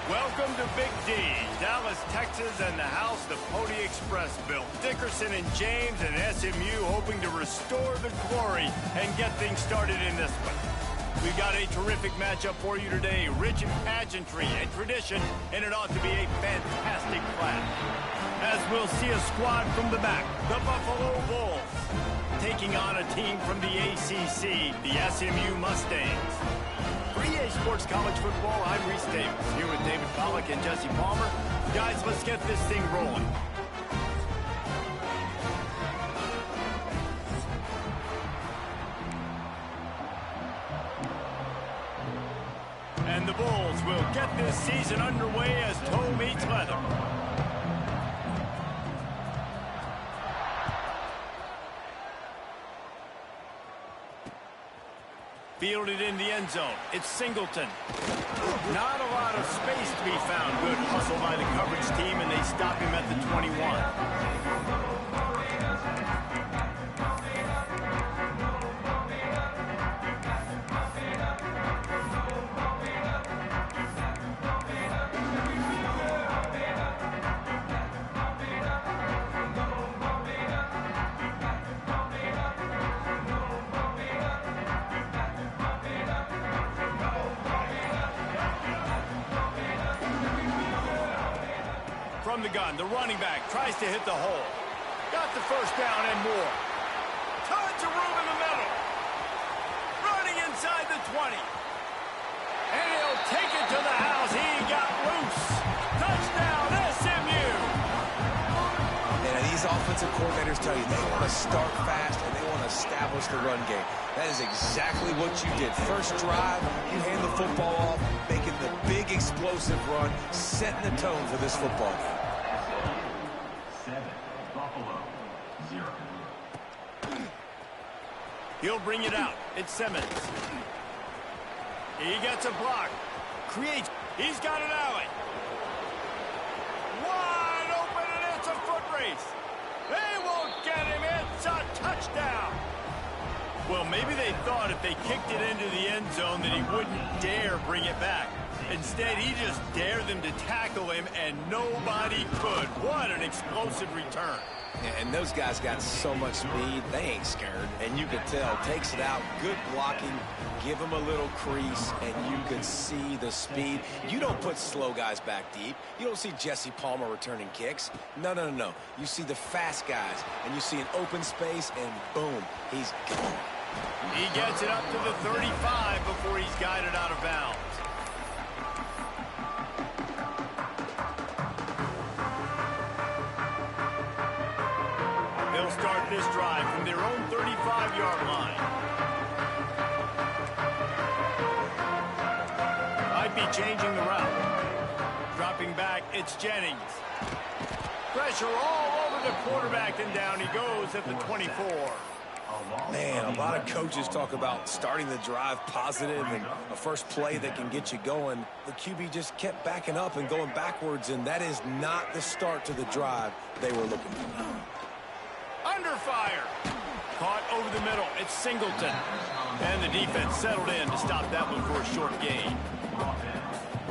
Welcome to Big D, Dallas, Texas, and the house the Pony Express built. Dickerson and James and SMU hoping to restore the glory and get things started in this one. We've got a terrific matchup for you today, rich in pageantry and tradition, and it ought to be a fantastic clash. As we'll see a squad from the back, the Buffalo Bulls, taking on a team from the ACC, the SMU Mustangs. For EA Sports College Football, I'm Reese Davis, here with David Pollack and Jesse Palmer. Guys, let's get this thing rolling. And the Bulls will get this season underway as toe meets leather. Fielded in the end zone. It's Singleton. Not a lot of space to be found. Good hustle by the coverage team, and they stop him at the 21. From the gun, the running back tries to hit the hole. Got the first down and more. Tons of room in the middle. Running inside the 20. And he'll take it to the house. He got loose. Touchdown, SMU. And these offensive coordinators tell you they want to start fast and they want to establish the run game. That is exactly what you did. First drive, you hand the football off, making the big explosive run, setting the tone for this football game. 7, Buffalo, 0. He'll bring it out. It's Simmons. He gets a block. Creates. He's got an alley. Wide open, and it's a foot race. They won't get him. It's a touchdown. Well, maybe they thought if they kicked it into the end zone that he wouldn't dare bring it back. Instead, he just dared them to tackle him, and nobody could. What an explosive return. And those guys got so much speed, they ain't scared. And you could tell, takes it out, good blocking, give him a little crease, and you can see the speed. You don't put slow guys back deep. You don't see Jesse Palmer returning kicks. No, no, no, no. You see the fast guys, and you see an open space, and boom, he's gone. He gets it up to the 35 before he's guided out of bounds. They'll start this drive from their own 35-yard line. Might be changing the route. Dropping back, it's Jennings. Pressure all over the quarterback, and down he goes at the 24. Man, a lot of coaches talk about starting the drive positive and a first play that can get you going. The QB just kept backing up and going backwards, and that is not the start to the drive they were looking for. Under fire. Caught over the middle. It's Singleton. And the defense settled in to stop that one for a short gain.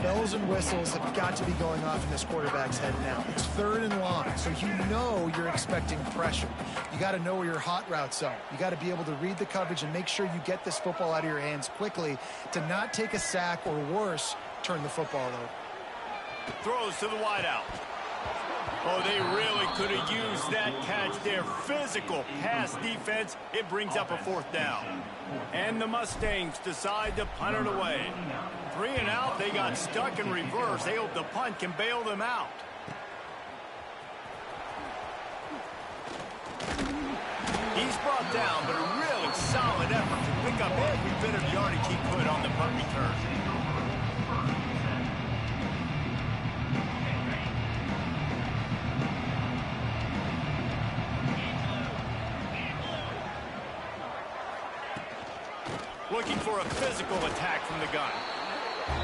Bells and whistles have got to be going off in this quarterback's head now. It's 3rd and long, so you know you're expecting pressure. You got to know where your hot routes are. You got to be able to read the coverage and make sure you get this football out of your hands quickly to not take a sack or worse, turn the football over. Throws to the wideout. Oh, they really could have used that catch there. Physical pass defense. It brings up a 4th down. And the Mustangs decide to punt it away. 3 and out. They got stuck in reverse. They hope the punt can bail them out. He's brought down, but a really solid effort to pick up every bit of yardage he could on the punt return. Looking for a physical attack from the gun.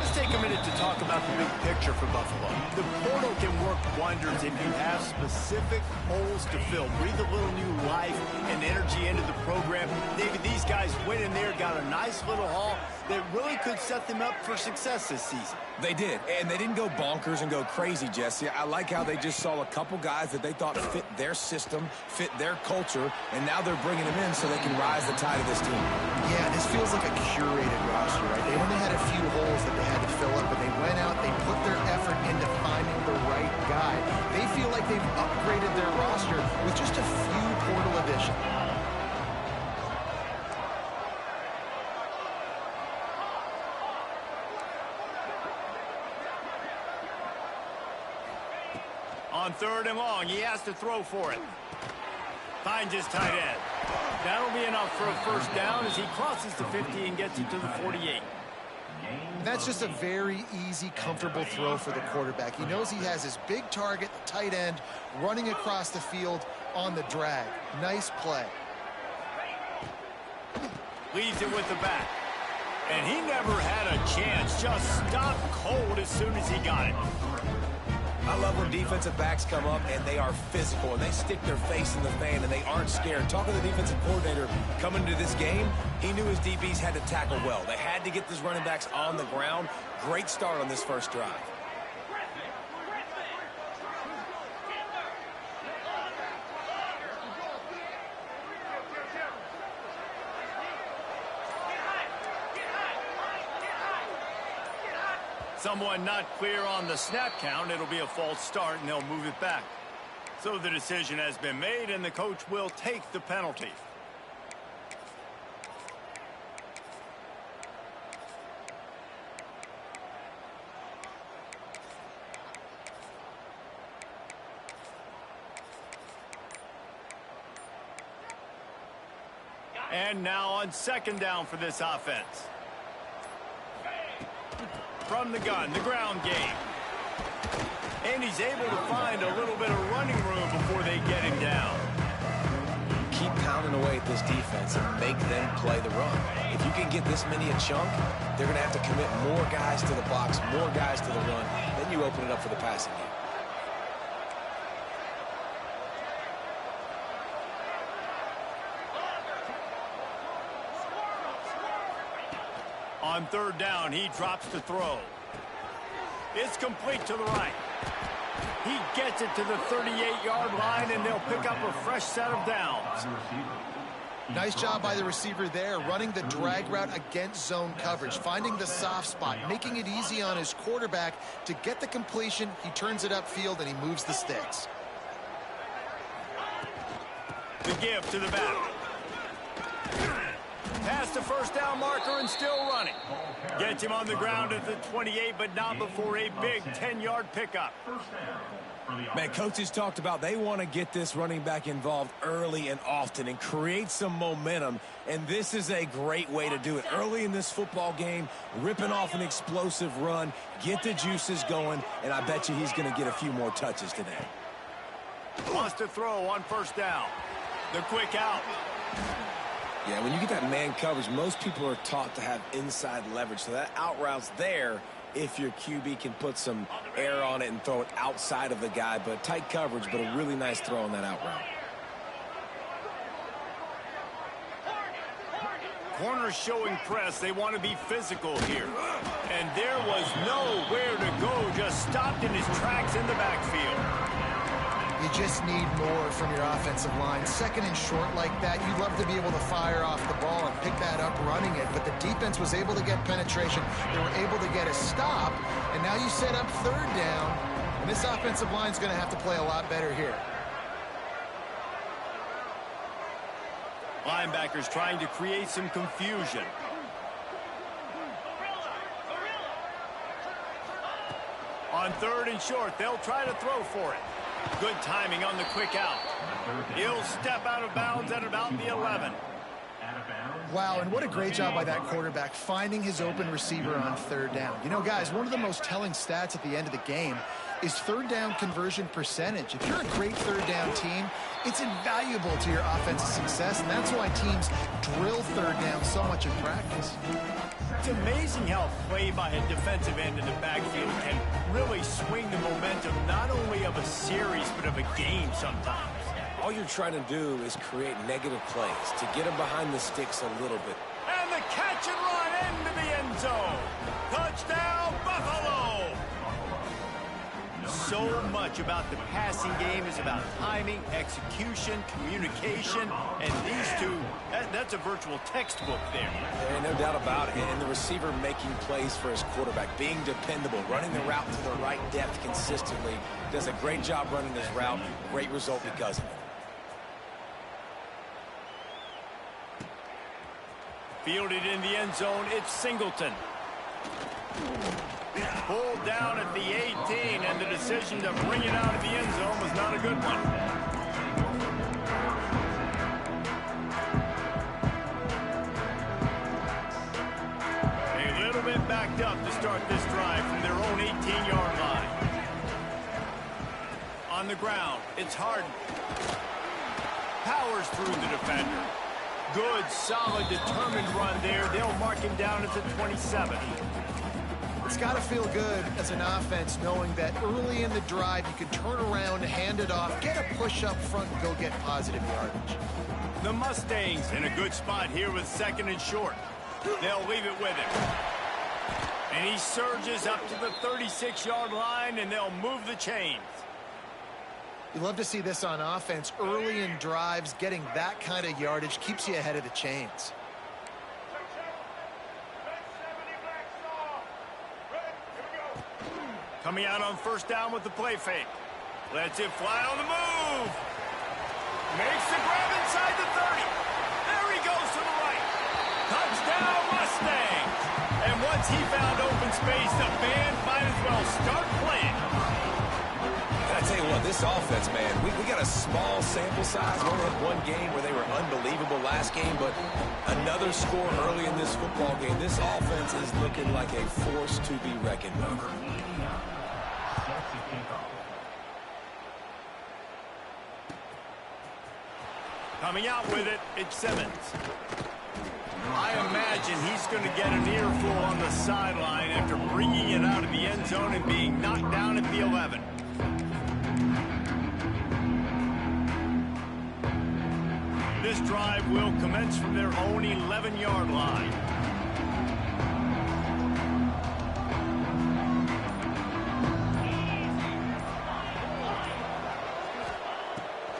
Let's take a minute to talk about the big picture for Buffalo. The portal can work wonders if you have specific holes to fill. Breathe a little new life and energy into the program. David, these guys went in there, got a nice little haul that really could set them up for success this season. They did, and they didn't go bonkers and go crazy, Jesse. I like how they just saw a couple guys that they thought fit their system, fit their culture, and now they're bringing them in so they can rise the tide of this team. Yeah, this feels like a curated roster, right? They only had a few holes that they had to fill up, but they went out, they put their effort into finding the right guy. They feel like they've upgraded their roster with just a few portal additions. On 3rd and long, he has to throw for it. Finds his tight end. That'll be enough for a first down as he crosses the 50 and gets it to the 48. That's just a very easy, comfortable throw for the quarterback. He knows he has his big target, the tight end, running across the field on the drag. Nice play. Leaves it with the back. And he never had a chance. Just stopped cold as soon as he got it. I love when defensive backs come up and they are physical and they stick their face in the fan and they aren't scared. Talking to the defensive coordinator coming into this game, he knew his DBs had to tackle well. They had to get these running backs on the ground. Great start on this first drive. Someone not clear on the snap count. It'll be a false start, and they'll move it back. So the decision has been made, and the coach will take the penalty. And now on 2nd down for this offense. From the gun, the ground game. And he's able to find a little bit of running room before they get him down. Keep pounding away at this defense and make them play the run. If you can get this many a chunk, they're going to have to commit more guys to the box, more guys to the run. Then you open it up for the passing game. On 3rd down, he drops to throw. It's complete to the right. He gets it to the 38-yard line, and they'll pick up a fresh set of downs. Nice job by the receiver there, running the drag route against zone coverage, finding the soft spot, making it easy on his quarterback to get the completion. He turns it upfield, and he moves the sticks. The give to the back. Past the first down marker and still running. Gets him on the ground at the 28, but not before a big 10-yard pickup. Man, coaches talked about they want to get this running back involved early and often and create some momentum, and this is a great way to do it. Early in this football game, ripping off an explosive run, get the juices going, and I bet you he's going to get a few more touches today. Wants to throw on 1st down. The quick out. Yeah, when you get that man coverage, most people are taught to have inside leverage. So that out route's there if your QB can put some air on it and throw it outside of the guy. But tight coverage, but a really nice throw on that out route. Corners showing press. They want to be physical here. And there was nowhere to go. Just stopped in his tracks in the backfield. You just need more from your offensive line. 2nd and short like that, you'd love to be able to fire off the ball and pick that up running it, but the defense was able to get penetration. They were able to get a stop, and now you set up 3rd down, and this offensive line is going to have to play a lot better here. Linebackers trying to create some confusion. On 3rd and short, they'll try to throw for it. Good timing on the quick out. He'll step out of bounds at about the 11. Wow, and what a great job by that quarterback, finding his open receiver on 3rd down. You know, guys, one of the most telling stats at the end of the game is 3rd down conversion percentage. If you're a great 3rd down team, it's invaluable to your offensive success, and that's why teams drill 3rd down so much in practice. It's amazing how play by a defensive end in the backfield can really swing the momentum not only of a series but of a game sometimes. All you're trying to do is create negative plays to get them behind the sticks a little bit. And the catch and run into the end zone. Touchdown, Buffalo! So much about the passing game is about timing, execution, communication, and these two, that's a virtual textbook there. There ain't no doubt about it. And the receiver making plays for his quarterback, being dependable, running the route to the right depth consistently. Does a great job running this route. Great result because of it. Fielded in the end zone, it's Singleton. Pulled down at the 18, and the decision to bring it out of the end zone was not a good one. A little bit backed up to start this drive from their own 18-yard line. On the ground, it's Harden. Powers through the defender. Good, solid, determined run there. They'll mark him down at the 27. It's got to feel good as an offense knowing that early in the drive you can turn around, hand it off, get a push up front, and go get positive yardage. The Mustangs in a good spot here with 2nd and short. They'll leave it with him. And he surges up to the 36-yard line, and they'll move the chains. You love to see this on offense. Early in drives, getting that kind of yardage keeps you ahead of the chains. Coming out on 1st down with the play fake. Lets it fly on the move. Makes the grab inside the 30. There he goes to the right. Touchdown, Mustangs. And once he found open space, the band might as well start playing. I tell you what, this offense, man, we got a small sample size. We only had one game where they were unbelievable last game, but another score early in this football game. This offense is looking like a force to be reckoned with. Coming out with it, it's Simmons. I imagine he's going to get an earful on the sideline after bringing it out of the end zone and being knocked down at the 11. This drive will commence from their own 11-yard line.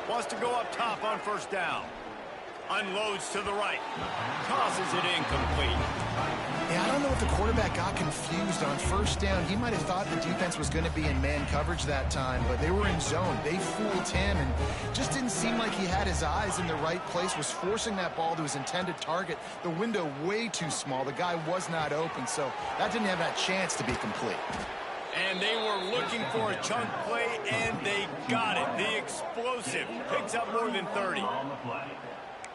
Wants to go up top on 1st down. Unloads to the right. Tosses it incomplete. Yeah, I don't know if the quarterback got confused on 1st down. He might have thought the defense was going to be in man coverage that time, but they were in zone. They fooled him and just didn't seem like he had his eyes in the right place, was forcing that ball to his intended target. The window way too small. The guy was not open, so that didn't have that chance to be complete. And they were looking for a chunk play, and they got it. The explosive picks up more than 30.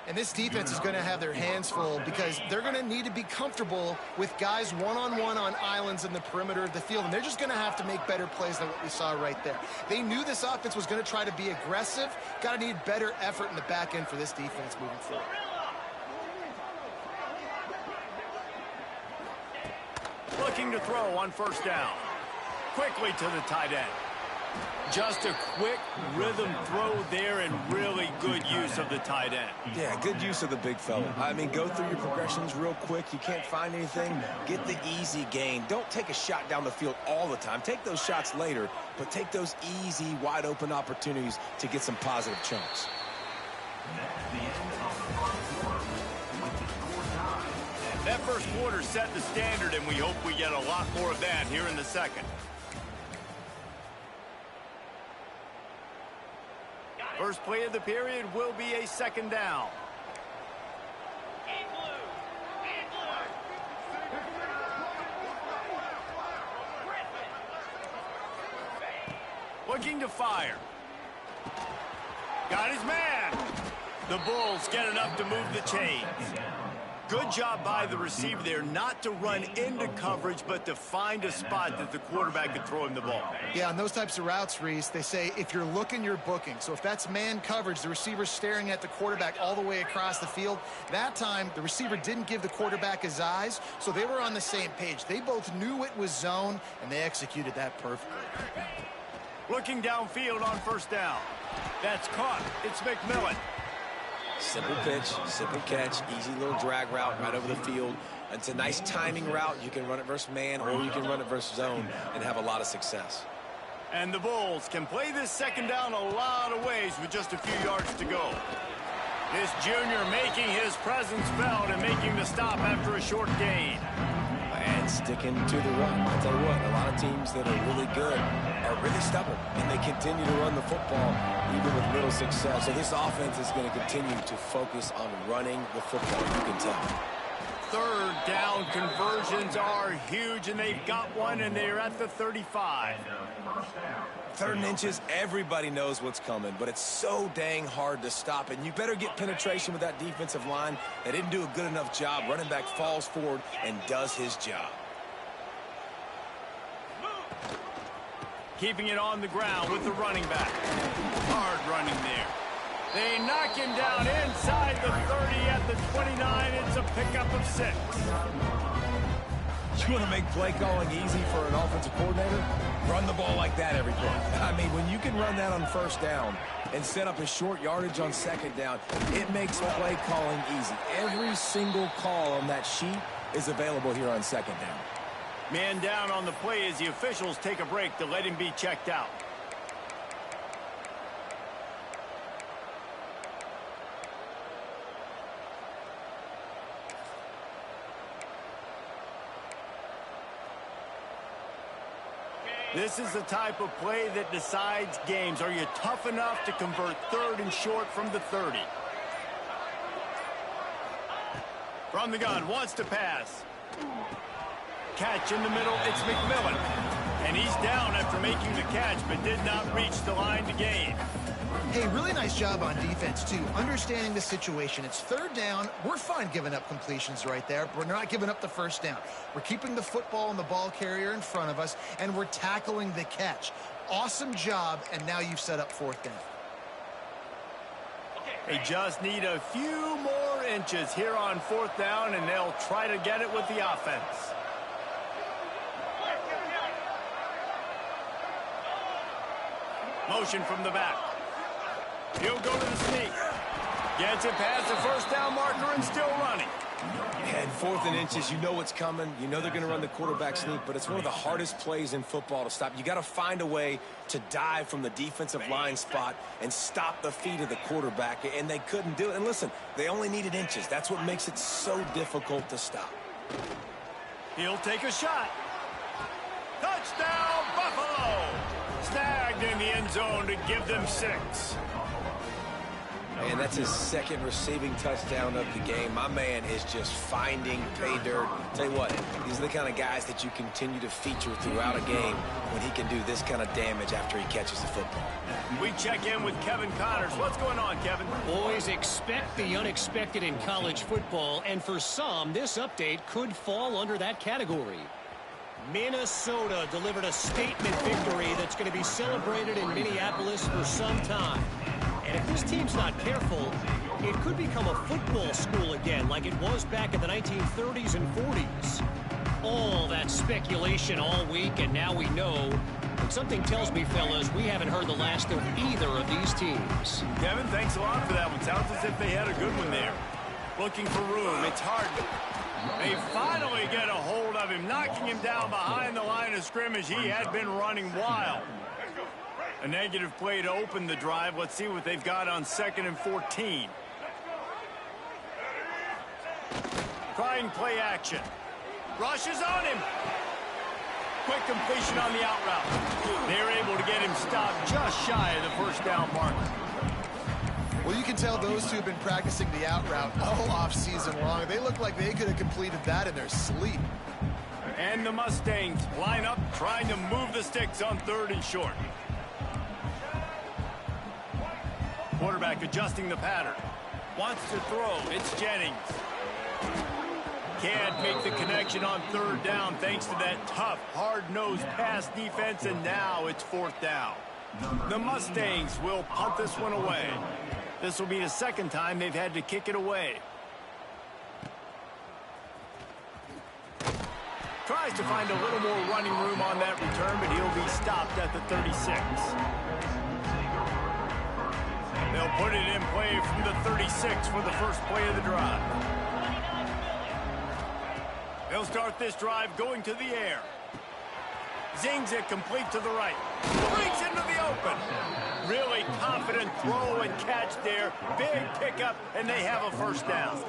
And this defense is going to have their hands full because they're going to need to be comfortable with guys one-on-one on islands in the perimeter of the field. And they're just going to have to make better plays than what we saw right there. They knew this offense was going to try to be aggressive. Got to need better effort in the back end for this defense moving forward. Looking to throw on 1st down. Quickly to the tight end. Just a quick rhythm throw there and really good use of the tight end. Yeah, good use of the big fella. I mean, go through your progressions real quick. You can't find anything, get the easy gain. Don't take a shot down the field all the time. Take those shots later, but take those easy, wide-open opportunities to get some positive chunks. That 1st quarter set the standard, and we hope we get a lot more of that here in the 2nd. First play of the period will be a 2nd down. Looking to fire. Got his man. The Bulls get enough to move the chains. Good job by the receiver there not to run into coverage, but to find a spot that the quarterback could throw him the ball. Yeah, on those types of routes, Reese, they say if you're looking, you're booking. So if that's man coverage, the receiver's staring at the quarterback all the way across the field. That time, the receiver didn't give the quarterback his eyes, so they were on the same page. They both knew it was zone, and they executed that perfectly. Looking downfield on 1st down. That's caught. It's McMillan. Simple pitch, simple catch, easy little drag route right over the field. It's a nice timing route. You can run it versus man or you can run it versus zone and have a lot of success. And the Bulls can play this second down a lot of ways with just a few yards to go. This junior making his presence felt and making the stop after a short gain. And sticking to the run. I'll tell you what, a lot of teams that are really good are really stubborn, and they continue to run the football even with little success. So this offense is going to continue to focus on running the football, you can tell. Third down conversions are huge, and they've got one, and they're at the 35. 3rd and inches, everybody knows what's coming, but it's so dang hard to stop, and you better get penetration with that defensive line. They didn't do a good enough job. Running back falls forward and does his job. Keeping it on the ground with the running back. Hard running there. They knock him down inside the 30 at the 29. It's a pickup of 6. You want to make play calling easy for an offensive coordinator? Run the ball like that every play. I mean, when you can run that on 1st down and set up a short yardage on 2nd down, it makes play calling easy. Every single call on that sheet is available here on 2nd down. Man down on the play as the officials take a break to let him be checked out. This is the type of play that decides games. Are you tough enough to convert 3rd and short from the 30? From the gun, wants to pass. Catch in the middle, it's McMillan. And he's down after making the catch, but did not reach the line to gain. Hey, really nice job on defense, too. Understanding the situation. It's 3rd down. We're fine giving up completions right there. We're not giving up the 1st down. We're keeping the football and the ball carrier in front of us, and we're tackling the catch. Awesome job, and now you've set up 4th down. They just need a few more inches here on 4th down, and they'll try to get it with the offense. Motion from the back. He'll go to the sneak. Gets it past the 1st down marker and still running. And 4th and inches, you know what's coming. You know they're going to run the quarterback sneak, but it's one of the hardest plays in football to stop. You got to find a way to dive from the defensive line spot and stop the feet of the quarterback, and they couldn't do it. And listen, they only needed inches. That's what makes it so difficult to stop. He'll take a shot. Touchdown, Buffalo! Snagged in the end zone to give them 6. And that's his 2nd receiving touchdown of the game. My man is just finding pay dirt. Tell you what, these are the kind of guys that you continue to feature throughout a game when he can do this kind of damage after he catches the football. We check in with Kevin Connors. What's going on, Kevin? Boys, expect the unexpected in college football, and for some, this update could fall under that category. Minnesota delivered a statement victory that's going to be celebrated in Minneapolis for some time. And if this team's not careful, it could become a football school again like it was back in the 1930s and 40s. All that speculation all week, and now we know. But something tells me, fellas, we haven't heard the last of either of these teams. Kevin, thanks a lot for that one. Sounds as if they had a good one there. Looking for room. It's hard. They finally get a hold of him, knocking him down behind the line of scrimmage. He had been running wild. A negative play to open the drive. Let's see what they've got on 2nd and 14. Trying play action. Rushes on him. Quick completion on the out route. They're able to get him stopped just shy of the 1st down marker. Well, you can tell those two have been practicing the out route all off season long. They look like they could have completed that in their sleep. And the Mustangs line up, trying to move the sticks on 3rd and short. Quarterback adjusting the pattern. Wants to throw. It's Jennings. Can't make the connection on 3rd down thanks to that tough, hard-nosed pass defense, and now it's 4th down. The Mustangs will punt this one away. This will be the 2nd time they've had to kick it away. Tries to find a little more running room on that return, but he'll be stopped at the 36. They'll put it in play from the 36 for the first play of the drive. They'll start this drive going to the air. Zings it complete to the right. Breaks into the open. Really confident throw and catch there. Big pickup, and they have a first down.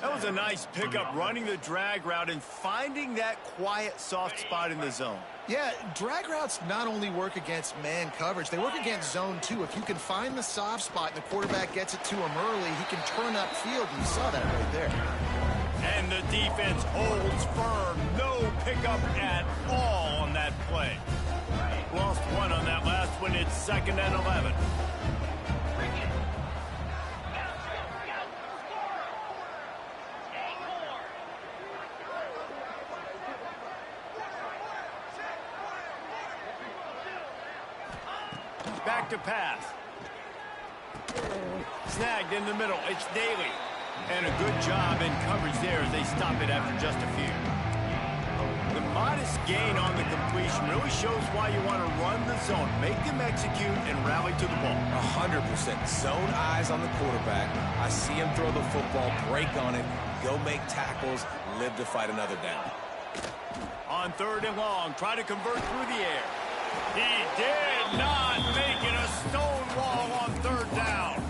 That was a nice pickup, running the drag route and finding that quiet, soft spot in the zone. Yeah, drag routes not only work against man coverage, they work against zone too. If you can find the soft spot and the quarterback gets it to him early, he can turn upfield, and you saw that right there. And the defense holds firm. No pickup at all on that play. Lost one on that last one. It's 2nd and 11. Back to pass. Snagged in the middle. It's Daly. And a good job in coverage there as they stop it after just a few. The modest gain on the completion really shows why you want to run the zone. Make them execute and rally to the ball. 100%. Zone eyes on the quarterback. I see him throw the football, break on it, go make tackles, live to fight another down. On 3rd and long, try to convert through the air. He did not make it a stone wall on 3rd down.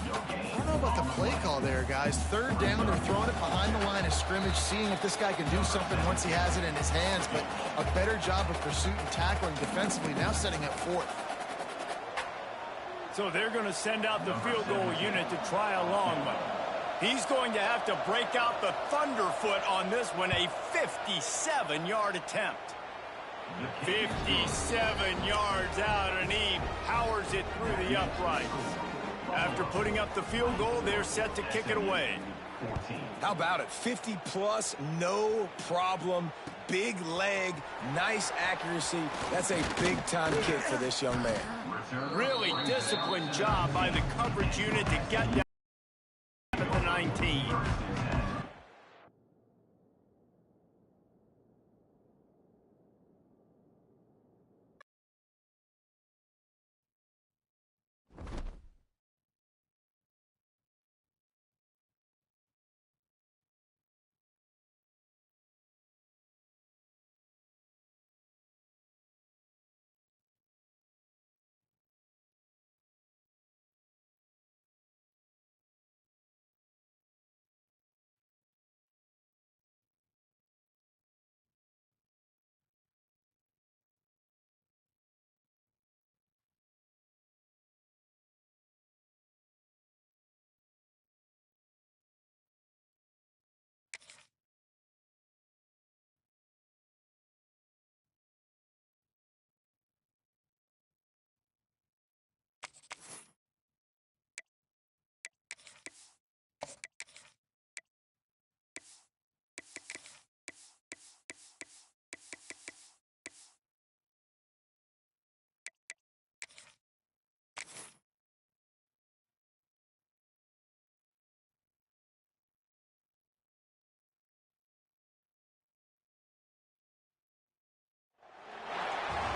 I don't know about the play call there, guys. 3rd down, they're throwing it behind the line of scrimmage, seeing if this guy can do something once he has it in his hands, but a better job of pursuit and tackling defensively, now setting up 4th. So they're going to send out the field goal unit to try a long one. He's going to have to break out the thunderfoot on this one, a 57-yard attempt. 57 yards out, and he powers it through the uprights. After putting up the field goal, they're set to kick it away. How about it? 50-plus, no problem. Big leg, nice accuracy. That's a big-time kick for this young man. Really disciplined job by the coverage unit to get down at the 19.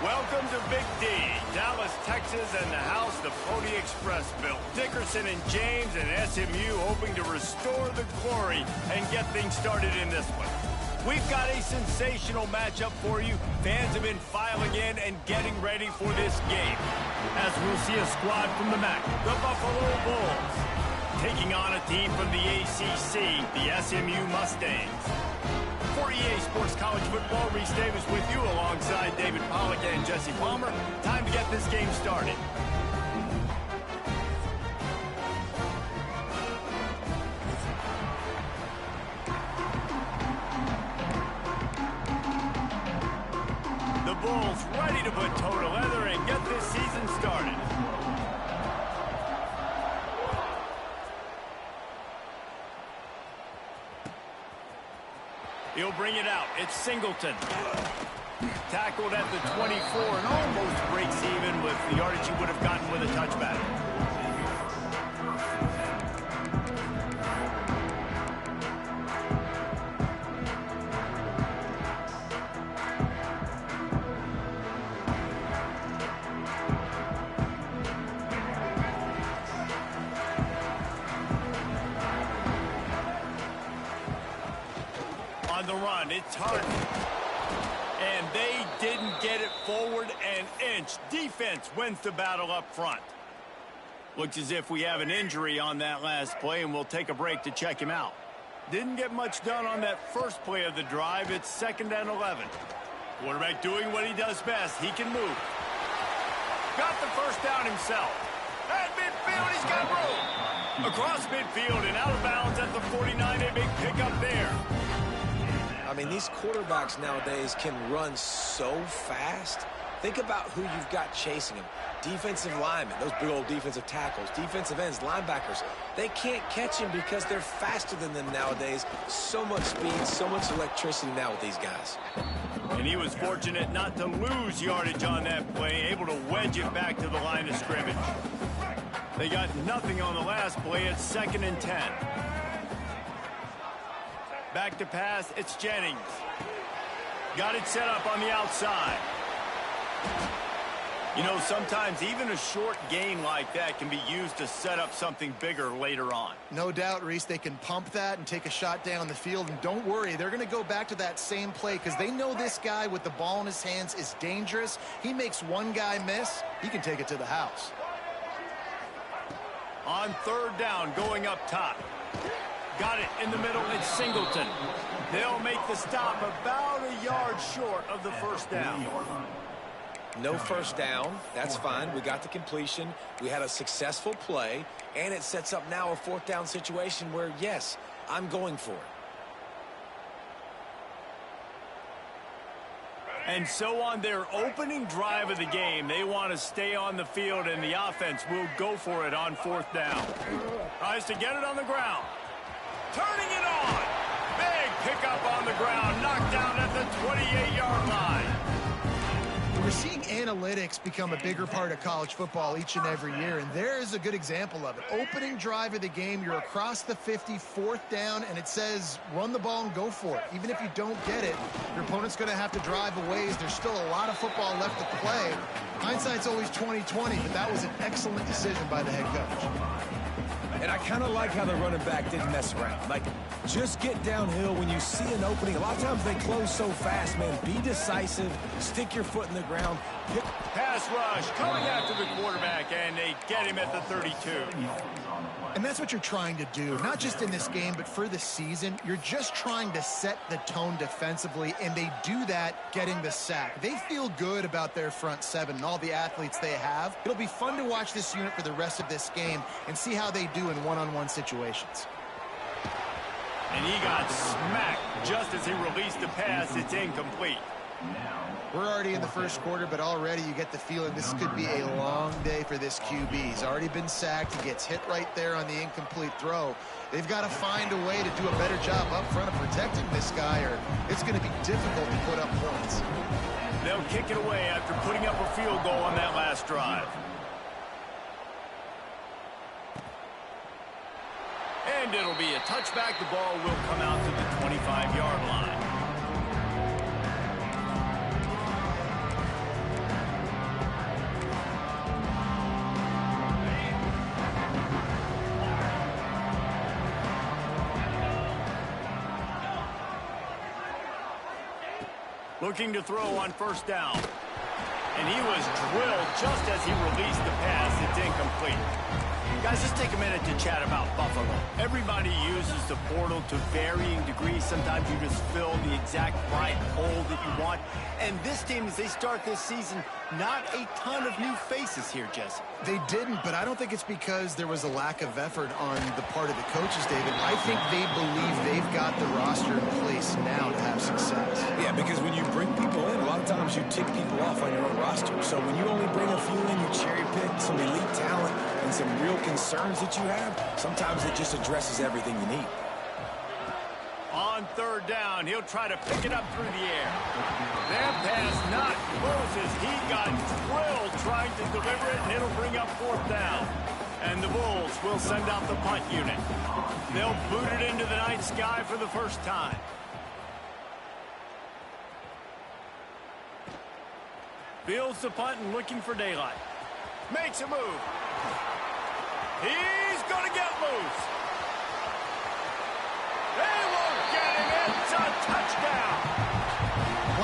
Welcome to Big D, Dallas, Texas, and the house the Pony Express built. Dickerson and James and SMU hoping to restore the glory and get things started in this one. We've got a sensational matchup for you. Fans have been filing in and getting ready for this game. As we'll see a squad from the MAC, the Buffalo Bulls, taking on a team from the ACC, the SMU Mustangs. For EA Sports College Football, Reese Davis with you alongside David Pollack and Jesse Palmer. Time to get this game started. The Bulls ready to put toe to leather and get this season started. He'll bring it out. It's Singleton. Tackled at the 24 and almost breaks even with the yardage he would have gotten with a touchback. On the run, it's Harden. And they didn't get it forward an inch. Defense wins the battle up front. Looks as if we have an injury on that last play, and we'll take a break to check him out. Didn't get much done on that first play of the drive. It's 2nd and 11. Quarterback doing what he does best. He can move. Got the first down himself. At midfield, he's got room. Across midfield and out of bounds at the 49. A big pickup there. I mean, these quarterbacks nowadays can run so fast. Think about who you've got chasing him. Defensive linemen, those big old defensive tackles, defensive ends, linebackers. They can't catch him because they're faster than them nowadays. So much speed, so much electricity now with these guys. And he was fortunate not to lose yardage on that play, able to wedge it back to the line of scrimmage. They got nothing on the last play. It's 2nd and 10. Back to pass, it's Jennings. Got it set up on the outside. You know, sometimes even a short gain like that can be used to set up something bigger later on. No doubt, Reese, they can pump that and take a shot down the field. And don't worry, they're going to go back to that same play because they know this guy with the ball in his hands is dangerous. He makes one guy miss, he can take it to the house. On 3rd down, going up top. Got it in the middle, it's Singleton. They'll make the stop about a yard short of the first down. No first down. That's fine. We got the completion. We had a successful play. And it sets up now a 4th down situation where, yes, I'm going for it. And so on their opening drive of the game, they want to stay on the field, and the offense will go for it on 4th down. Tries to get it on the ground. Turning it on. Big pickup on the ground. Knocked down at the 28-yard line. We're seeing analytics become a bigger part of college football each and every year, and there is a good example of it. Opening drive of the game, you're across the 50, 4th down, and it says run the ball and go for it. Even if you don't get it, your opponent's going to have to drive a ways. There's still a lot of football left to play. Hindsight's always 20/20, but that was an excellent decision by the head coach. And I kind of like how the running back didn't mess around. Like, just get downhill when you see an opening. A lot of times they close so fast, man. Be decisive. Stick your foot in the ground. Pass rush coming after the quarterback, and they get him at the 32. And that's what you're trying to do, not just in this game, but for the season. You're just trying to set the tone defensively, and they do that getting the sack. They feel good about their front seven and all the athletes they have. It'll be fun to watch this unit for the rest of this game and see how they do in one-on-one situations. And he got smacked just as he released the pass. It's incomplete. We're already in the first quarter, but already you get the feeling this could be a long day for this QB. He's already been sacked. He gets hit right there on the incomplete throw. They've got to find a way to do a better job up front of protecting this guy, or it's going to be difficult to put up points. They'll kick it away after putting up a field goal on that last drive. And it'll be a touchback. The ball will come out to the 25-yard line. Looking to throw on first down. And he was drilled just as he released the pass. It's incomplete. Guys, let's take a minute to chat about Buffalo. Everybody uses the portal to varying degrees. Sometimes you just fill the exact right hole that you want. And this team, as they start this season, not a ton of new faces here, Jesse. They didn't, but I don't think it's because there was a lack of effort on the part of the coaches, David. I think they believe they've got the roster in place now to have success. Yeah, because when you bring people in, a lot of times you tick people off on your own roster. So when you only bring a few in, you cherry pick some elite talent and some real concerns that you have, sometimes it just addresses everything you need. On third down, he'll try to pick it up through the air. That pass not close as he got drilled trying to deliver it, and it'll bring up fourth down. And the Bulls will send out the punt unit. They'll boot it into the night sky for the first time. Fields the punt and looking for daylight. Makes a move. He's going to get loose. They won't get him. It's a touchdown.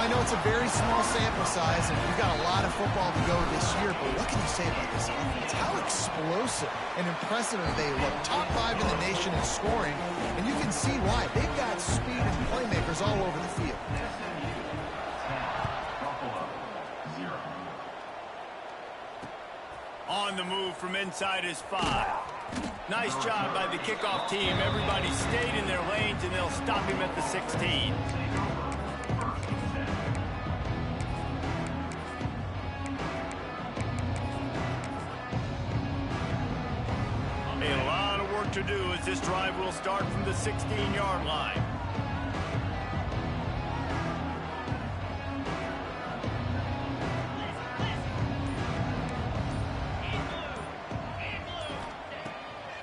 I know it's a very small sample size, and we've got a lot of football to go this year, but what can you say about this offense? How explosive and impressive they look. Top 5 in the nation in scoring, and you can see why. They've got speed and playmakers all over the field. On the move from inside his 5. Nice job by the kickoff team. Everybody stayed in their lanes, and they'll stop him at the 16. A lot of work to do as this drive will start from the 16-yard line.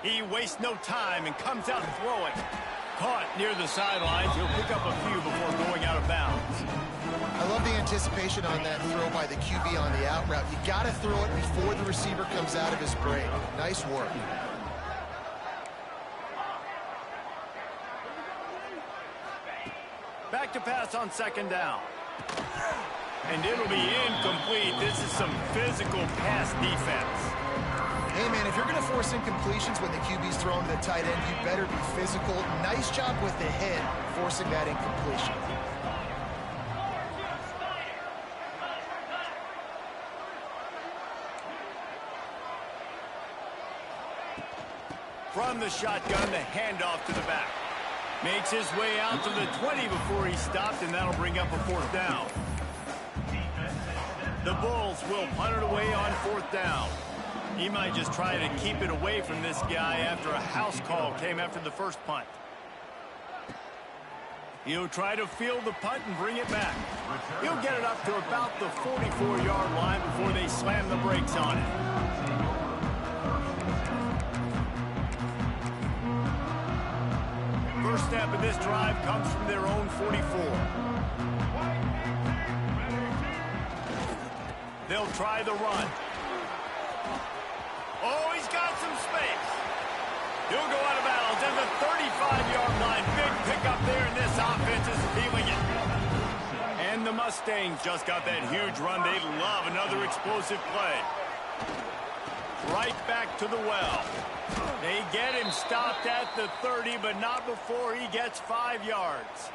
He wastes no time and comes out throwing. Caught near the sidelines. He'll pick up a few before going out of bounds. I love the anticipation on that throw by the QB on the out route. You got to throw it before the receiver comes out of his break. Nice work. Back to pass on 2nd down. And it'll be incomplete. This is some physical pass defense. Hey, man, if you're going to force incompletions when the QB's throwing to the tight end, you better be physical. Nice job with the hit, forcing that incompletion. From the shotgun, the handoff to the back. Makes his way out to the 20 before he stopped, and that'll bring up a 4th down. The Bulls will punt it away on 4th down. He might just try to keep it away from this guy after a house call came after the first punt. He'll try to field the punt and bring it back. He'll get it up to about the 44-yard line before they slam the brakes on it. First step of this drive comes from their own 44. They'll try the run. Oh, he's got some space. He'll go out of bounds at the 35-yard line. Big pickup there, and this offense is feeling it. And the Mustangs just got that huge run. They love another explosive play. Right back to the well. They get him stopped at the 30, but not before he gets 5 yards.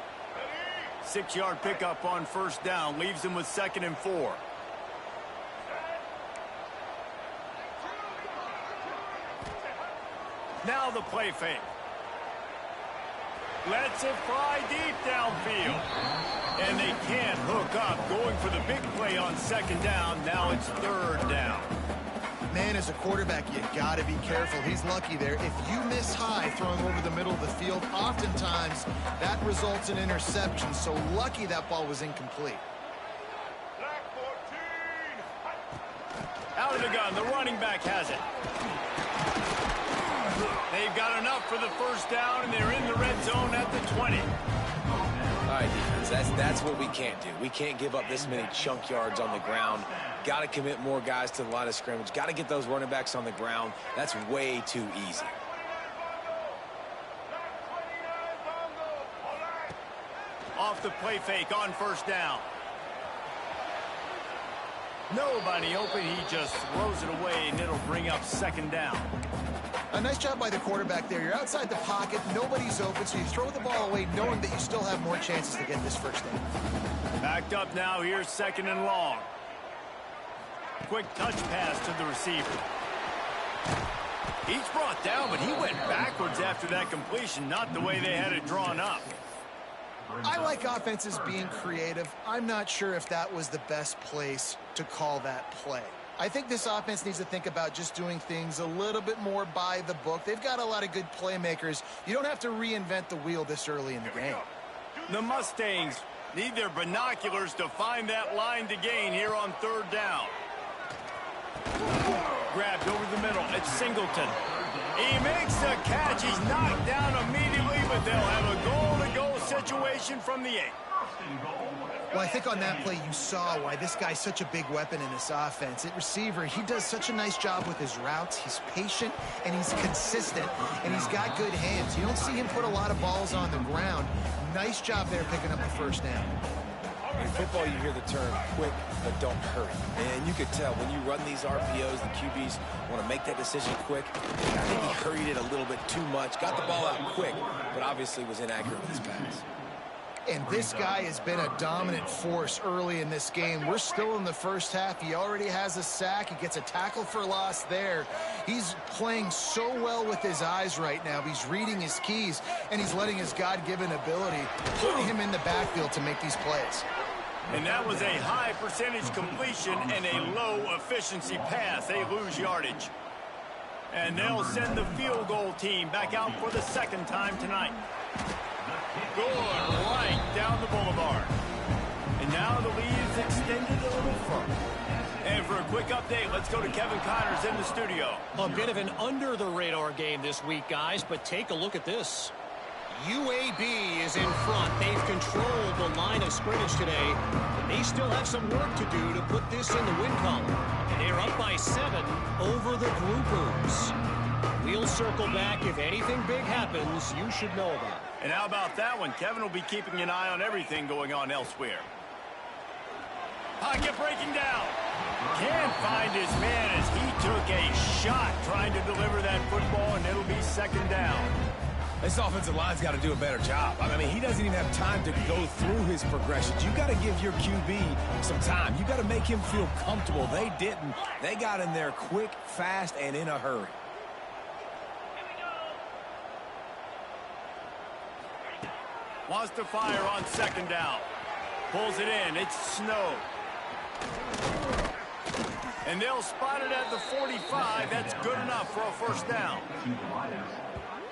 6-yard pickup on 1st down leaves him with 2nd and 4. Now the play fake. Lets it fly deep downfield. And they can't hook up. Going for the big play on 2nd down. Now it's 3rd down. Man, as a quarterback, you got to be careful. He's lucky there. If you miss high throwing over the middle of the field, oftentimes that results in interception. So lucky that ball was incomplete. Out of the gun. The running back has it. They've got enough for the 1st down, and they're in the red zone at the 20. All right, defense, that's what we can't do. We can't give up this many chunk yards on the ground. Got to commit more guys to the line of scrimmage. Got to get those running backs on the ground. That's way too easy. Off the play fake on 1st down. Nobody open. He just throws it away, and it'll bring up 2nd down. A nice job by the quarterback there. You're outside the pocket. Nobody's open, so you throw the ball away knowing that you still have more chances to get this 1st down. Backed up now. Here's 2nd and long. Quick touch pass to the receiver. He's brought down, but he went backwards after that completion, not the way they had it drawn up. I like offenses being creative. I'm not sure if that was the best place to call that play. I think this offense needs to think about just doing things a little bit more by the book. They've got a lot of good playmakers. You don't have to reinvent the wheel this early in the game. The Mustangs need their binoculars to find that line to gain here on 3rd down. Grabbed over the middle. It's Singleton. He makes the catch. He's knocked down immediately, but they'll have a goal-to-go situation from the 8. Well, I think on that play you saw why this guy's such a big weapon in this offense. At receiver, he does such a nice job with his routes. He's patient, and he's consistent, and he's got good hands. You don't see him put a lot of balls on the ground. Nice job there picking up the 1st down. In football, you hear the term quick, but don't hurry. And you could tell when you run these RPOs, the QBs want to make that decision quick. I think he hurried it a little bit too much, got the ball out quick, but obviously was inaccurate with his pass. And this guy has been a dominant force early in this game. We're still in the first half. He already has a sack. He gets a tackle for loss there. He's playing so well with his eyes right now. He's reading his keys, and he's letting his God-given ability put him in the backfield to make these plays. And that was a high percentage completion and a low efficiency pass. They lose yardage. And they'll send the field goal team back out for the second time tonight. Good, right down the boulevard. And now the lead's extended a little further. And for a quick update, let's go to Kevin Connors in the studio. A bit of an under-the-radar game this week, guys, but take a look at this. UAB is in front. They've controlled the line of scrimmage today, but they still have some work to do to put this in the win column. They're up by 7 over the Groupers. We'll circle back. If anything big happens, you should know about it. And how about that one? Kevin will be keeping an eye on everything going on elsewhere. Pocket breaking down. Can't find his man as he took a shot trying to deliver that football, and it'll be second down. This offensive line's got to do a better job. I mean, he doesn't even have time to go through his progressions. You got to give your QB some time. You got to make him feel comfortable. They didn't. They got in there quick, fast, and in a hurry. Wants to fire on second down. Pulls it in. It's Snow. And they'll spot it at the 45. That's good enough for a first down.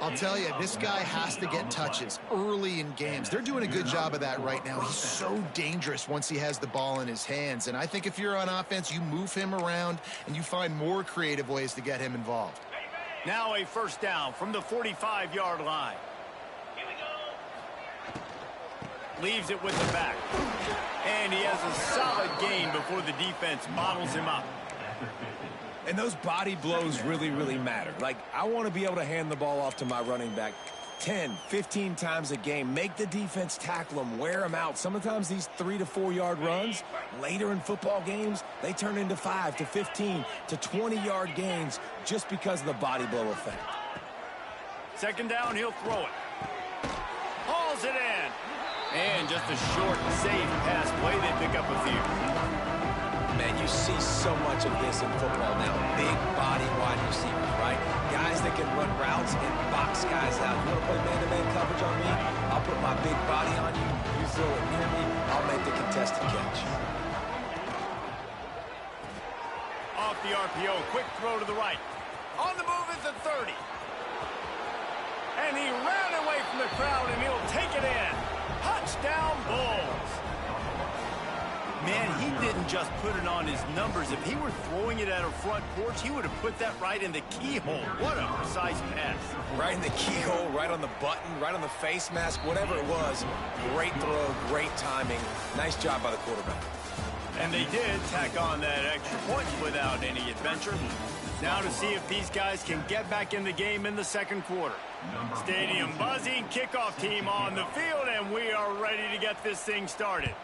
I'll tell you, this guy has to get touches early in games. They're doing a good job of that right now. He's so dangerous once he has the ball in his hands. And I think if you're on offense, you move him around and you find more creative ways to get him involved. Now a first down from the 45-yard line. Leaves it with the back. And he has a solid gain before the defense bottles him up. And those body blows really, really matter. Like, I want to be able to hand the ball off to my running back 10, 15 times a game. Make the defense tackle him, wear him out. Sometimes these 3 to 4 yard runs, later in football games, they turn into 5 to 15 to 20-yard gains just because of the body blow effect. Second down, he'll throw it. Hauls it in. And just a short, safe pass play. They pick up a few. Man, you see so much of this in football now. Big body wide receivers, right? Guys that can run routes and box guys out. You want to play man-to-man coverage on me? I'll put my big body on you. You throw it near me, I'll make the contested catch. Off the RPO, quick throw to the right. On the move is the 30. And he ran away from the crowd, and he'll take it in. Touchdown, Bulls. Man, he didn't just put it on his numbers. If he were throwing it at a front porch, he would have put that right in the keyhole. What a precise pass. Right in the keyhole, right on the button, right on the face mask, whatever it was. Great throw, great timing. Nice job by the quarterback. And they did tack on that extra point without any adventure. Now to see if these guys can get back in the game in the second quarter. Stadium buzzing, kickoff team on the field, and we are ready to get this thing started.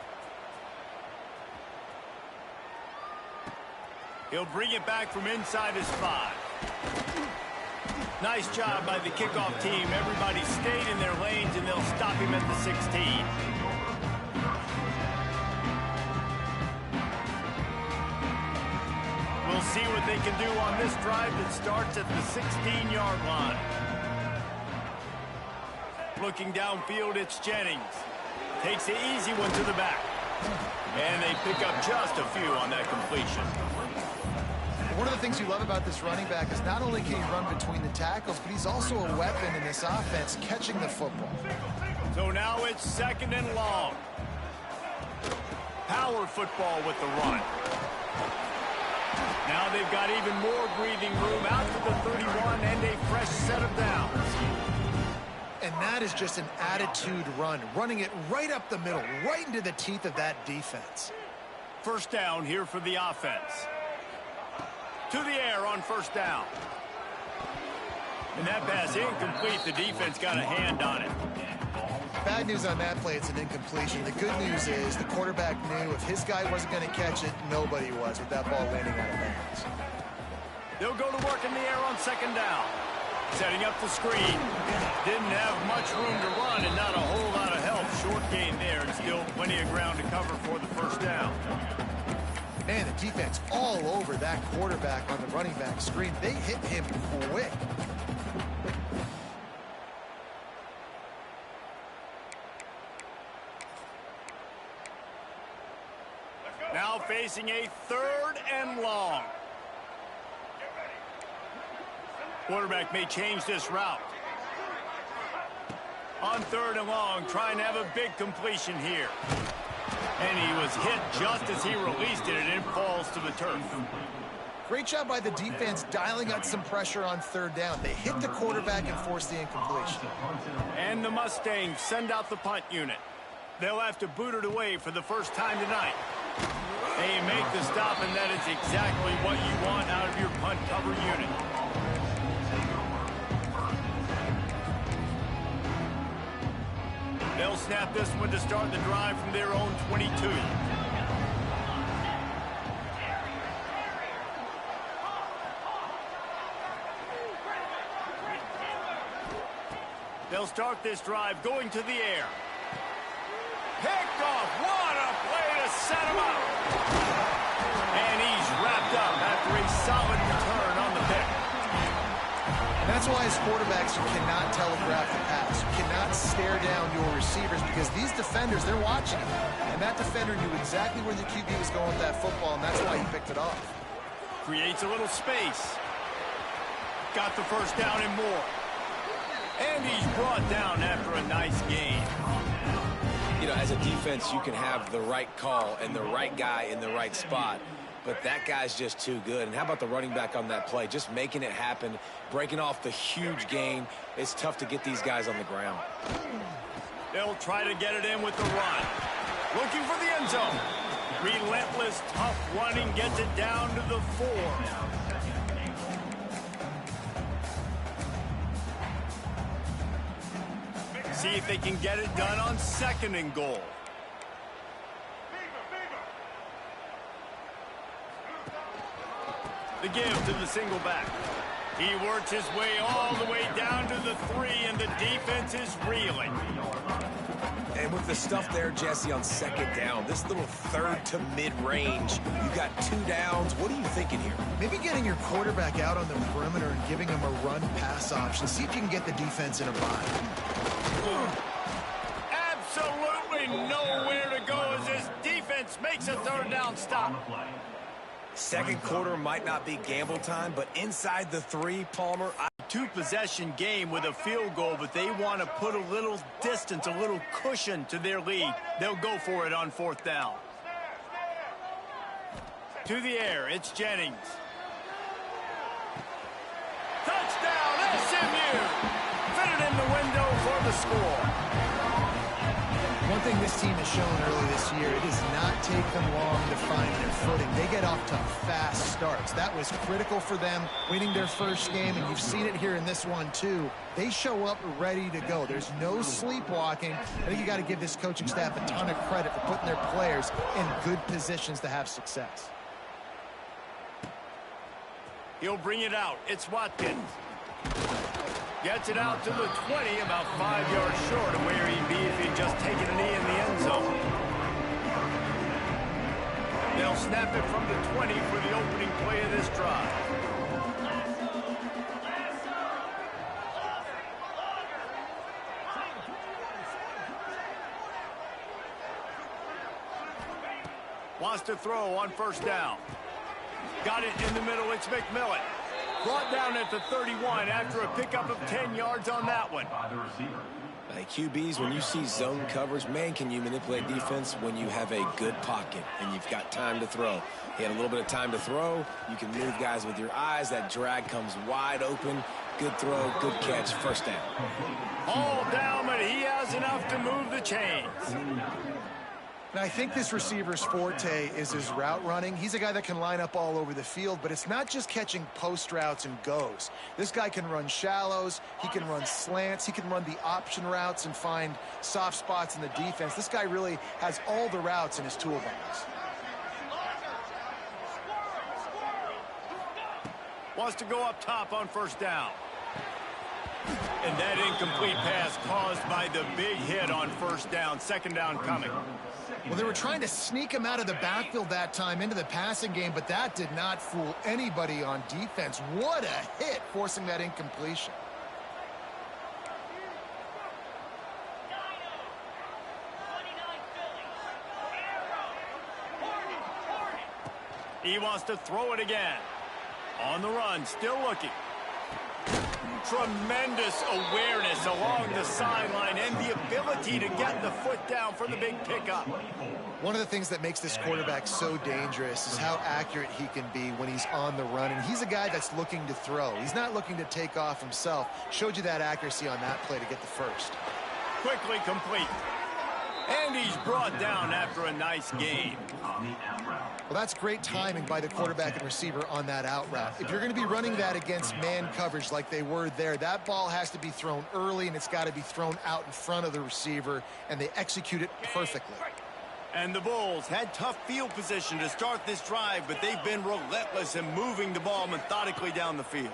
He'll bring it back from inside his 5. Nice job by the kickoff team. Everybody stayed in their lanes, and they'll stop him at the 16. We'll see what they can do on this drive that starts at the 16-yard line. Looking downfield, it's Jennings. Takes the easy one to the back. And they pick up just a few on that completion. One of the things you love about this running back is not only can he run between the tackles, but he's also a weapon in this offense, catching the football. So now it's second and long. Power football with the run. Now they've got even more breathing room out to the 31 and a fresh set of downs. And that is just an attitude run, running it right up the middle, right into the teeth of that defense. First down here for the offense. To the air on first down. And that pass incomplete. The defense got a hand on it. bad news on that play, it's an incompletion. The good news is the quarterback knew if his guy wasn't going to catch it, nobody was with that ball landing out of bounds. They'll go to work in the air on second down. Setting up the screen. Didn't have much room to run and not a whole lot of help. Short gain there and still plenty of ground to cover for the first down. Man, the defense all over that quarterback on the running back screen. They hit him quick. Now facing a 3rd and long. Quarterback may change this route. On 3rd and long, trying to have a big completion here. And he was hit just as he released it, and it falls to the turf. Great job by the defense dialing up some pressure on 3rd down. They hit the quarterback and forced the incompletion. And the Mustangs send out the punt unit. They'll have to boot it away for the first time tonight. They make the stop, and that is exactly what you want out of your punt cover unit. They'll snap this one to start the drive from their own 22. They'll start this drive going to the air. Picked off. What a play to set him up. And he's wrapped up after a solid return on the pick. That's why as quarterbacks, you cannot telegraph the pass. You cannot stare down your receivers because these defenders, they're watching him. And that defender knew exactly where the QB was going with that football, and that's why he picked it off. Creates a little space. Got the first down and more. And he's brought down after a nice gain. You know, as a defense, you can have the right call and the right guy in the right spot. But that guy's just too good. And how about the running back on that play? Just making it happen, breaking off the huge gain. It's tough to get these guys on the ground. They'll try to get it in with the run. Looking for the end zone. Relentless, tough running gets it down to the 4. See if they can get it done on 2nd and goal. The give to the single back. He works his way all the way down to the 3, and the defense is reeling. And with the stuff there, Jesse, on 2nd down, this little 3rd to mid-range, you got 2 downs. What are you thinking here? Maybe getting your quarterback out on the perimeter and giving him a run-pass option. See if you can get the defense in a bind. Absolutely nowhere to go as this defense makes a 3rd down stop. 2nd quarter might not be gamble time, but inside the 3, Palmer, 2-possession game with a field goal, but they want to put a little distance, a little cushion to their lead. They'll go for it on 4th down. To the air, it's Jennings. Touchdown, SMU! Fitted in the window for the score. One thing this team has shown early this year, it does not take them long to find their footing. They get off to fast starts. That was critical for them, winning their first game, and you've seen it here in this one too. They show up ready to go. There's no sleepwalking. I think you got to give this coaching staff a ton of credit for putting their players in good positions to have success. He'll bring it out. It's Watkins. Gets it out to the 20, about 5 yards short of where he'd be if he'd just taken a knee in the end zone. They'll snap it from the 20 for the opening play of this drive. Wants to throw on 1st down. Got it in the middle. It's McMillan. Brought down at the 31 after a pickup of 10 yards on that one. Like QBs, when you see zone coverage, man, can you manipulate defense when you have a good pocket and you've got time to throw. He had a little bit of time to throw. You can move guys with your eyes. That drag comes wide open. Good throw, good catch, 1st down. All down, but he has enough to move the chains. And I think this receiver's forte is his route running. He's a guy that can line up all over the field, but it's not just catching post routes and goes. This guy can run shallows, he can run slants, he can run the option routes and find soft spots in the defense. This guy really has all the routes in his toolbox. Wants to go up top on first down. And that incomplete pass caused by the big hit on first down. Second down coming. Well, they were trying to sneak him out of the backfield that time into the passing game, but that did not fool anybody on defense. What a hit, forcing that incompletion. He wants to throw it again. On the run, still looking. Tremendous awareness along the sideline and the ability to get the foot down for the big pickup. One of the things that makes this quarterback so dangerous is how accurate he can be when he's on the run. And he's a guy that's looking to throw. He's not looking to take off himself. Showed you that accuracy on that play to get the first. Quickly complete. And he's brought down after a nice gain. Well, that's great timing by the quarterback and receiver on that out route. If you're going to be running that against man coverage like they were there, that ball has to be thrown early, and it's got to be thrown out in front of the receiver, and they execute it perfectly. And the Bulls had tough field position to start this drive, but they've been relentless in moving the ball methodically down the field.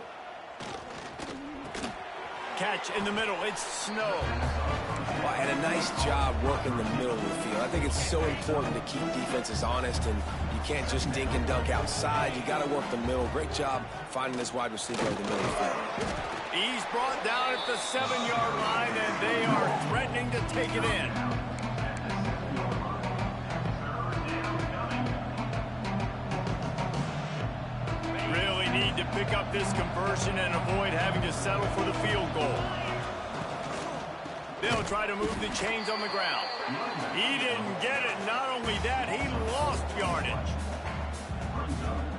Catch in the middle. It's Snow. Well, and a nice job working the middle of the field. I think it's so important to keep defenses honest, and you can't just dink and dunk outside. You got to work the middle. Great job finding this wide receiver in the middle of the field. He's brought down at the 7-yard line, and they are threatening to take it in. Really need to pick up this conversion and avoid having to settle for the field goal. They'll try to move the chains on the ground. He didn't get it. Not only that, he lost yardage.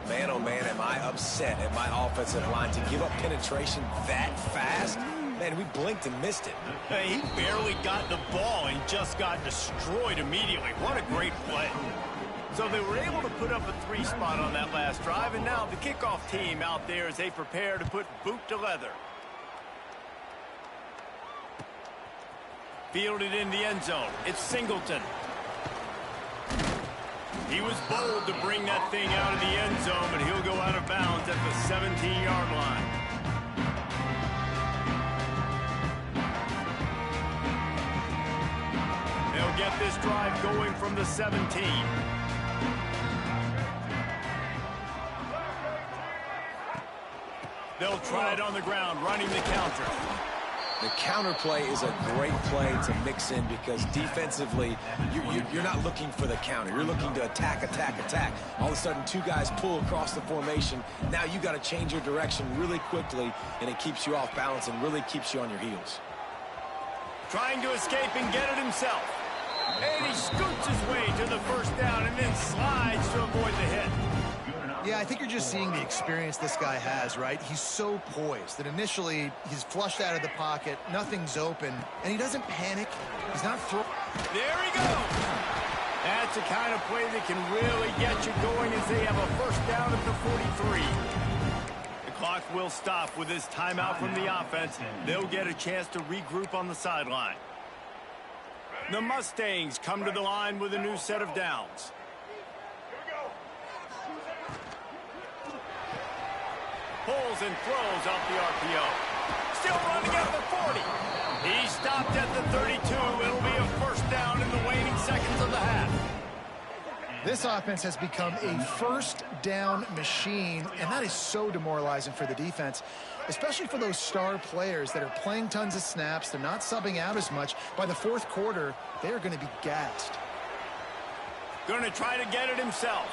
Man, oh man, am I upset at my offensive line to give up penetration that fast? Man, we blinked and missed it. Hey, he barely got the ball and just got destroyed immediately. What a great play. So they were able to put up a 3 spot on that last drive, and now the kickoff team out there as they prepare to put boot to leather. Fielded in the end zone. It's Singleton. He was bold to bring that thing out of the end zone, but he'll go out of bounds at the 17-yard line. They'll get this drive going from the 17. They'll try it on the ground, running the counter. The counter play is a great play to mix in because defensively, you're not looking for the counter. You're looking to attack, attack, attack. All of a sudden, 2 guys pull across the formation. Now you got to change your direction really quickly, and it keeps you off balance and really keeps you on your heels. Trying to escape and get it himself. And he scoots his way to the first down and then slides to avoid the hit. Yeah, I think you're just seeing the experience this guy has, right? He's so poised that initially he's flushed out of the pocket, nothing's open, and he doesn't panic. He's not throwing. There he goes. That's the kind of play that can really get you going as they have a first down at the 43. The clock will stop with this timeout from the offense. They'll get a chance to regroup on the sideline. The Mustangs come to the line with a new set of downs. Pulls and throws off the RPO. Still running at the 40. He stopped at the 32. It'll be a first down in the waning seconds of the half. This offense has become a first down machine, and that is so demoralizing for the defense, especially for those star players that are playing tons of snaps. They're not subbing out as much. By the fourth quarter, they're going to be gassed. Going to try to get it himself.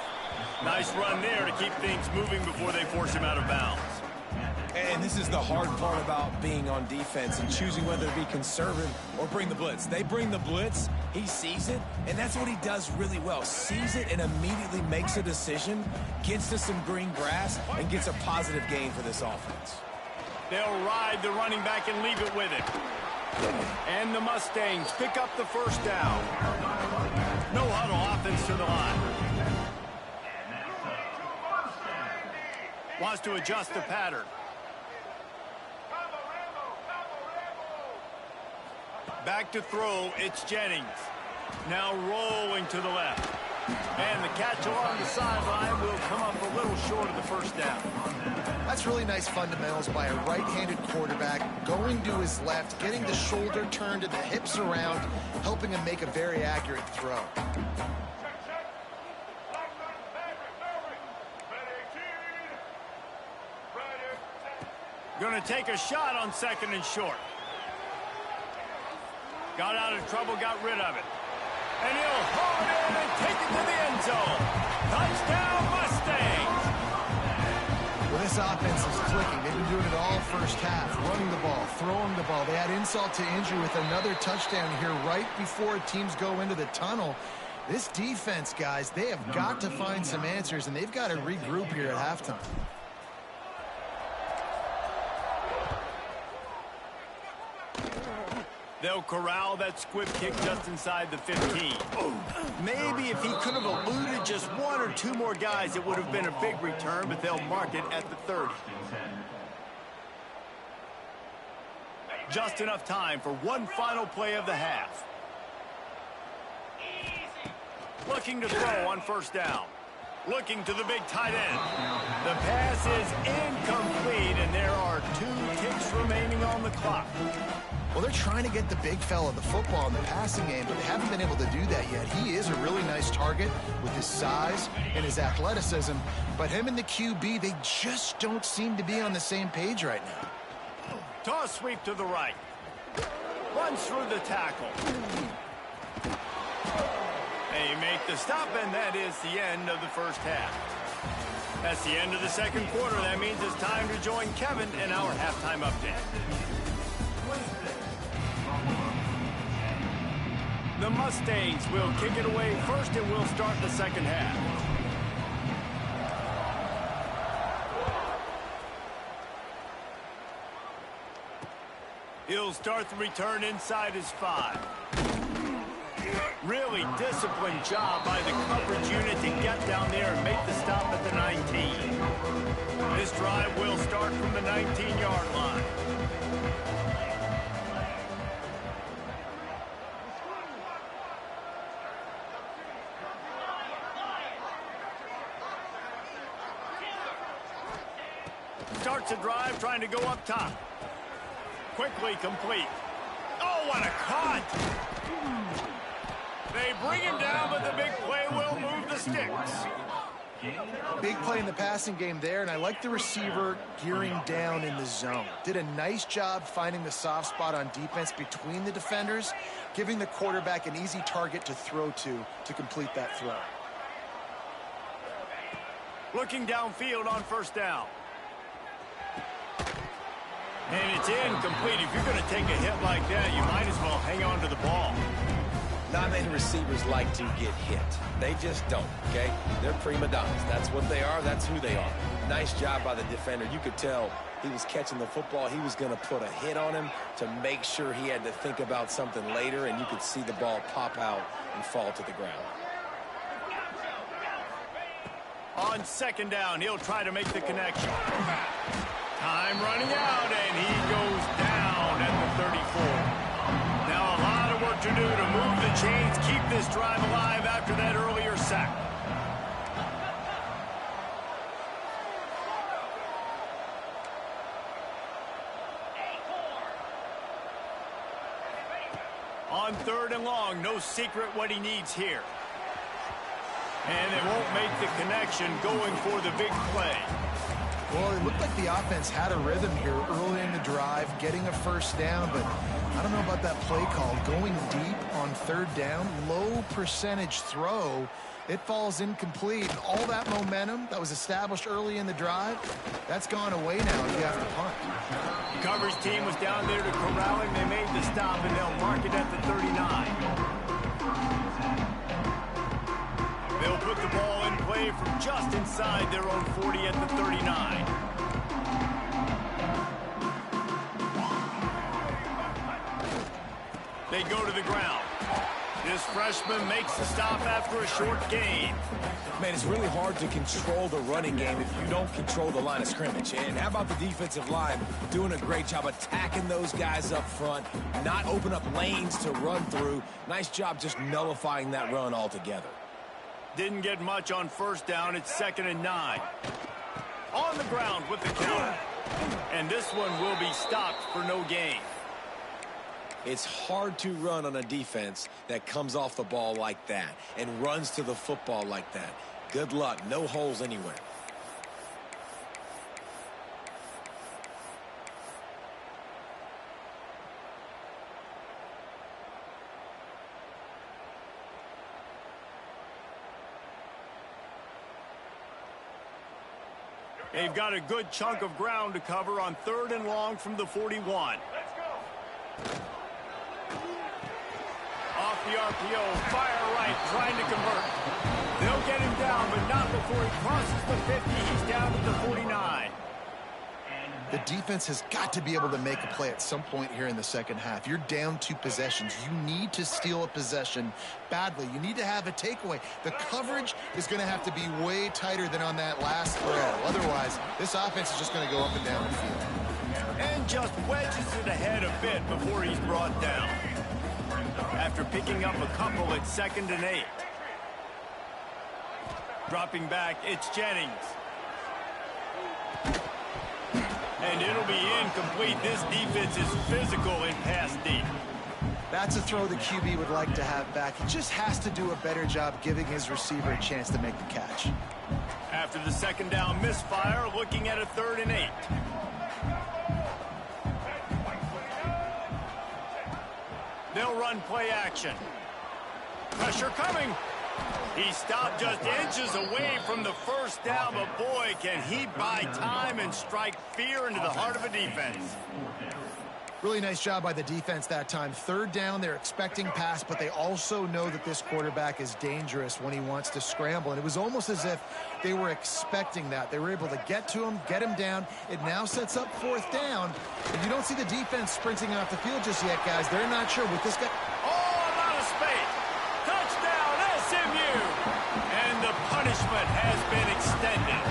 Nice run there to keep things moving before they force him out of bounds. And this is the hard part about being on defense and choosing whether to be conservative or bring the blitz. They bring the blitz, he sees it, and that's what he does really well. Sees it and immediately makes a decision, gets to some green grass, and gets a positive gain for this offense. They'll ride the running back and leave it with it. And the Mustangs pick up the first down. No huddle offense to the line. Wants to adjust the pattern. Back to throw, it's Jennings. Now rolling to the left. And the catch along the sideline will come up a little short of the first down. That's really nice fundamentals by a right-handed quarterback, going to his left, getting the shoulder turned and the hips around, helping him make a very accurate throw. Going to take a shot on 2nd and short. Got out of trouble, got rid of it. And he'll haul it in and take it to the end zone. Touchdown, Mustangs! Well, this offense is clicking. They've been doing it all first half, running the ball, throwing the ball. They had insult to injury with another touchdown here right before teams go into the tunnel. This defense, guys, they have got to find some answers, and they've got to regroup here at halftime. They'll corral that squib kick just inside the 15. Maybe if he could have eluded just one or two more guys, it would have been a big return, but they'll mark it at the 30. Just enough time for one final play of the half. Looking to throw on first down. Looking to the big tight end. The pass is incomplete, and there are 2 ticks remaining on the clock. Well, they're trying to get the big fella the football in the passing game, but they haven't been able to do that yet. He is a really nice target with his size and his athleticism, but him and the QB, they just don't seem to be on the same page right now. Toss sweep to the right. Runs through the tackle. They make the stop, and that is the end of the first half. That's the end of the second quarter. That means it's time to join Kevin in our halftime update. The Mustangs will kick it away first, and we'll start the second half. He'll start the return inside his 5. Really disciplined job by the coverage unit to get down there and make the stop at the 19. This drive will start from the 19-yard line. Starts a drive trying to go up top. Quickly complete. Oh, what a cut! They bring him down, but the big play will move the sticks. Big play in the passing game there, and I like the receiver gearing down in the zone. Did a nice job finding the soft spot on defense between the defenders, giving the quarterback an easy target to throw to complete that throw. Looking downfield on first down. And it's incomplete. If you're going to take a hit like that, you might as well hang on to the ball. Not many receivers like to get hit. They just don't, okay? They're prima donnas. That's what they are. That's who they are. Nice job by the defender. You could tell he was catching the football. He was going to put a hit on him to make sure he had to think about something later, and you could see the ball pop out and fall to the ground. On second down, he'll try to make the connection. Time running out, and he goes down at the 34. Now a lot of work to do to move the chains, keep this drive alive after that earlier sack. On third and long, no secret what he needs here. And they won't make the connection going for the big play. Well, it looked like the offense had a rhythm here early in the drive, getting a first down, but I don't know about that play call. Going deep on third down, low percentage throw, it falls incomplete. All that momentum that was established early in the drive, that's gone away now if you have to punt. The coverage team was down there to corral him. They made the stop, and they'll mark it at the 39. They'll put the ball in play from just inside their own 40 at the 39. They go to the ground. This freshman makes the stop after a short gain. Man, it's really hard to control the running game if you don't control the line of scrimmage. And how about the defensive line doing a great job attacking those guys up front, not open up lanes to run through. Nice job just nullifying that run altogether. Didn't get much on first down. It's 2nd and 9. On the ground with the counter. And this one will be stopped for no gain. It's hard to run on a defense that comes off the ball like that and runs to the football like that. Good luck. No holes anywhere. They've got a good chunk of ground to cover on 3rd and long from the 41. Off the RPO, fire right, trying to convert. They'll get him down, but not before he crosses the 50. He's down at the 49. The defense has got to be able to make a play at some point here in the second half. You're down 2 possessions. You need to steal a possession badly. You need to have a takeaway. The coverage is going to have to be way tighter than on that last throw. Otherwise, this offense is just going to go up and down the field. And just wedges it ahead a bit before he's brought down. After picking up a couple at 2nd and 8. Dropping back, it's Jennings. And it'll be incomplete. This defense is physical in pass deep. That's a throw the QB would like to have back. He just has to do a better job giving his receiver a chance to make the catch. After the 2nd down misfire, looking at a 3rd and 8. They'll run play action. Pressure coming. He stopped just inches away from the first down, but boy, can he buy time and strike fear into the heart of a defense. Really nice job by the defense that time. 3rd down, they're expecting pass, but they also know that this quarterback is dangerous when he wants to scramble. And it was almost as if they were expecting that. They were able to get to him, get him down. It now sets up 4th down. And you don't see the defense sprinting off the field just yet, guys. They're not sure with this guy. Oh, I'm out of space. Touchdown, SMU. And the punishment has been extended.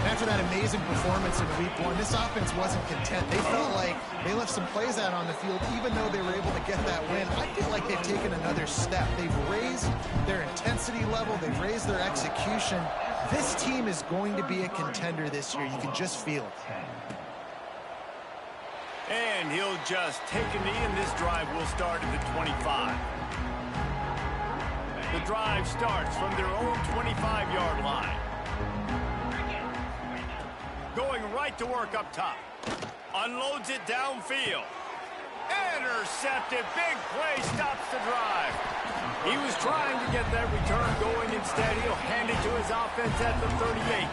After that amazing performance in week 1, this offense wasn't content. They felt like they left some plays out on the field, even though they were able to get that win. I feel like they've taken another step. They've raised their intensity level. They've raised their execution. This team is going to be a contender this year. You can just feel it. And he'll just take a knee, and this drive will start at the 25. The drive starts from their own 25-yard line. Going right to work up top. Unloads it downfield. Intercepted. Big play stops the drive. He was trying to get that return going. Instead, he'll hand it to his offense at the 38.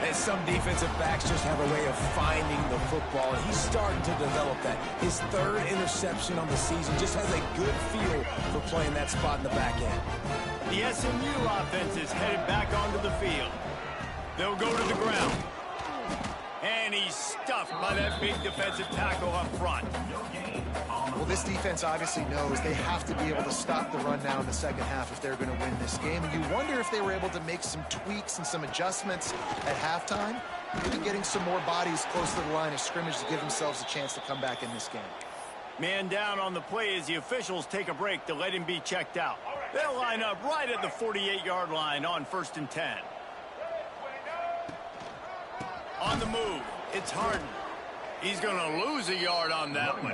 And some defensive backs just have a way of finding the football, and he's starting to develop that. His 3rd interception on the season just has a good feel for playing that spot in the back end. The SMU offense is headed back onto the field. They'll go to the ground. And he's stuffed by that big defensive tackle up front. Well, this defense obviously knows they have to be able to stop the run now in the second half if they're going to win this game. And you wonder if they were able to make some tweaks and some adjustments at halftime, maybe getting some more bodies close to the line of scrimmage to give themselves a chance to come back in this game. Man down on the play as the officials take a break to let him be checked out. They'll line up right at the 48-yard line on 1st and 10. On the move, it's Harden. He's going to lose a yard on that one.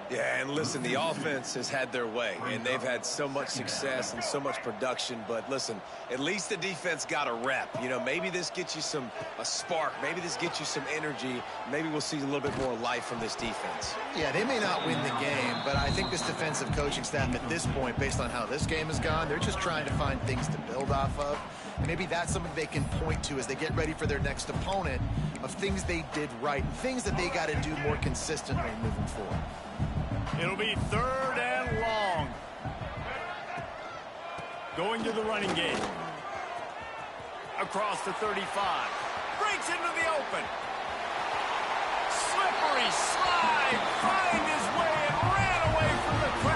Yeah, and listen, the offense has had their way, and they've had so much success and so much production. But listen, at least the defense got a rep. You know, maybe this gets you a spark. Maybe this gets you some energy. Maybe we'll see a little bit more life from this defense. Yeah, they may not win the game, but I think this defensive coaching staff at this point, based on how this game has gone, they're just trying to find things to build off of. Maybe that's something they can point to as they get ready for their next opponent, of things they did right, things that they got to do more consistently moving forward. It'll be 3rd and long. Going to the running game. Across the 35. Breaks into the open. Slippery slide. Find his way and ran away from the crowd.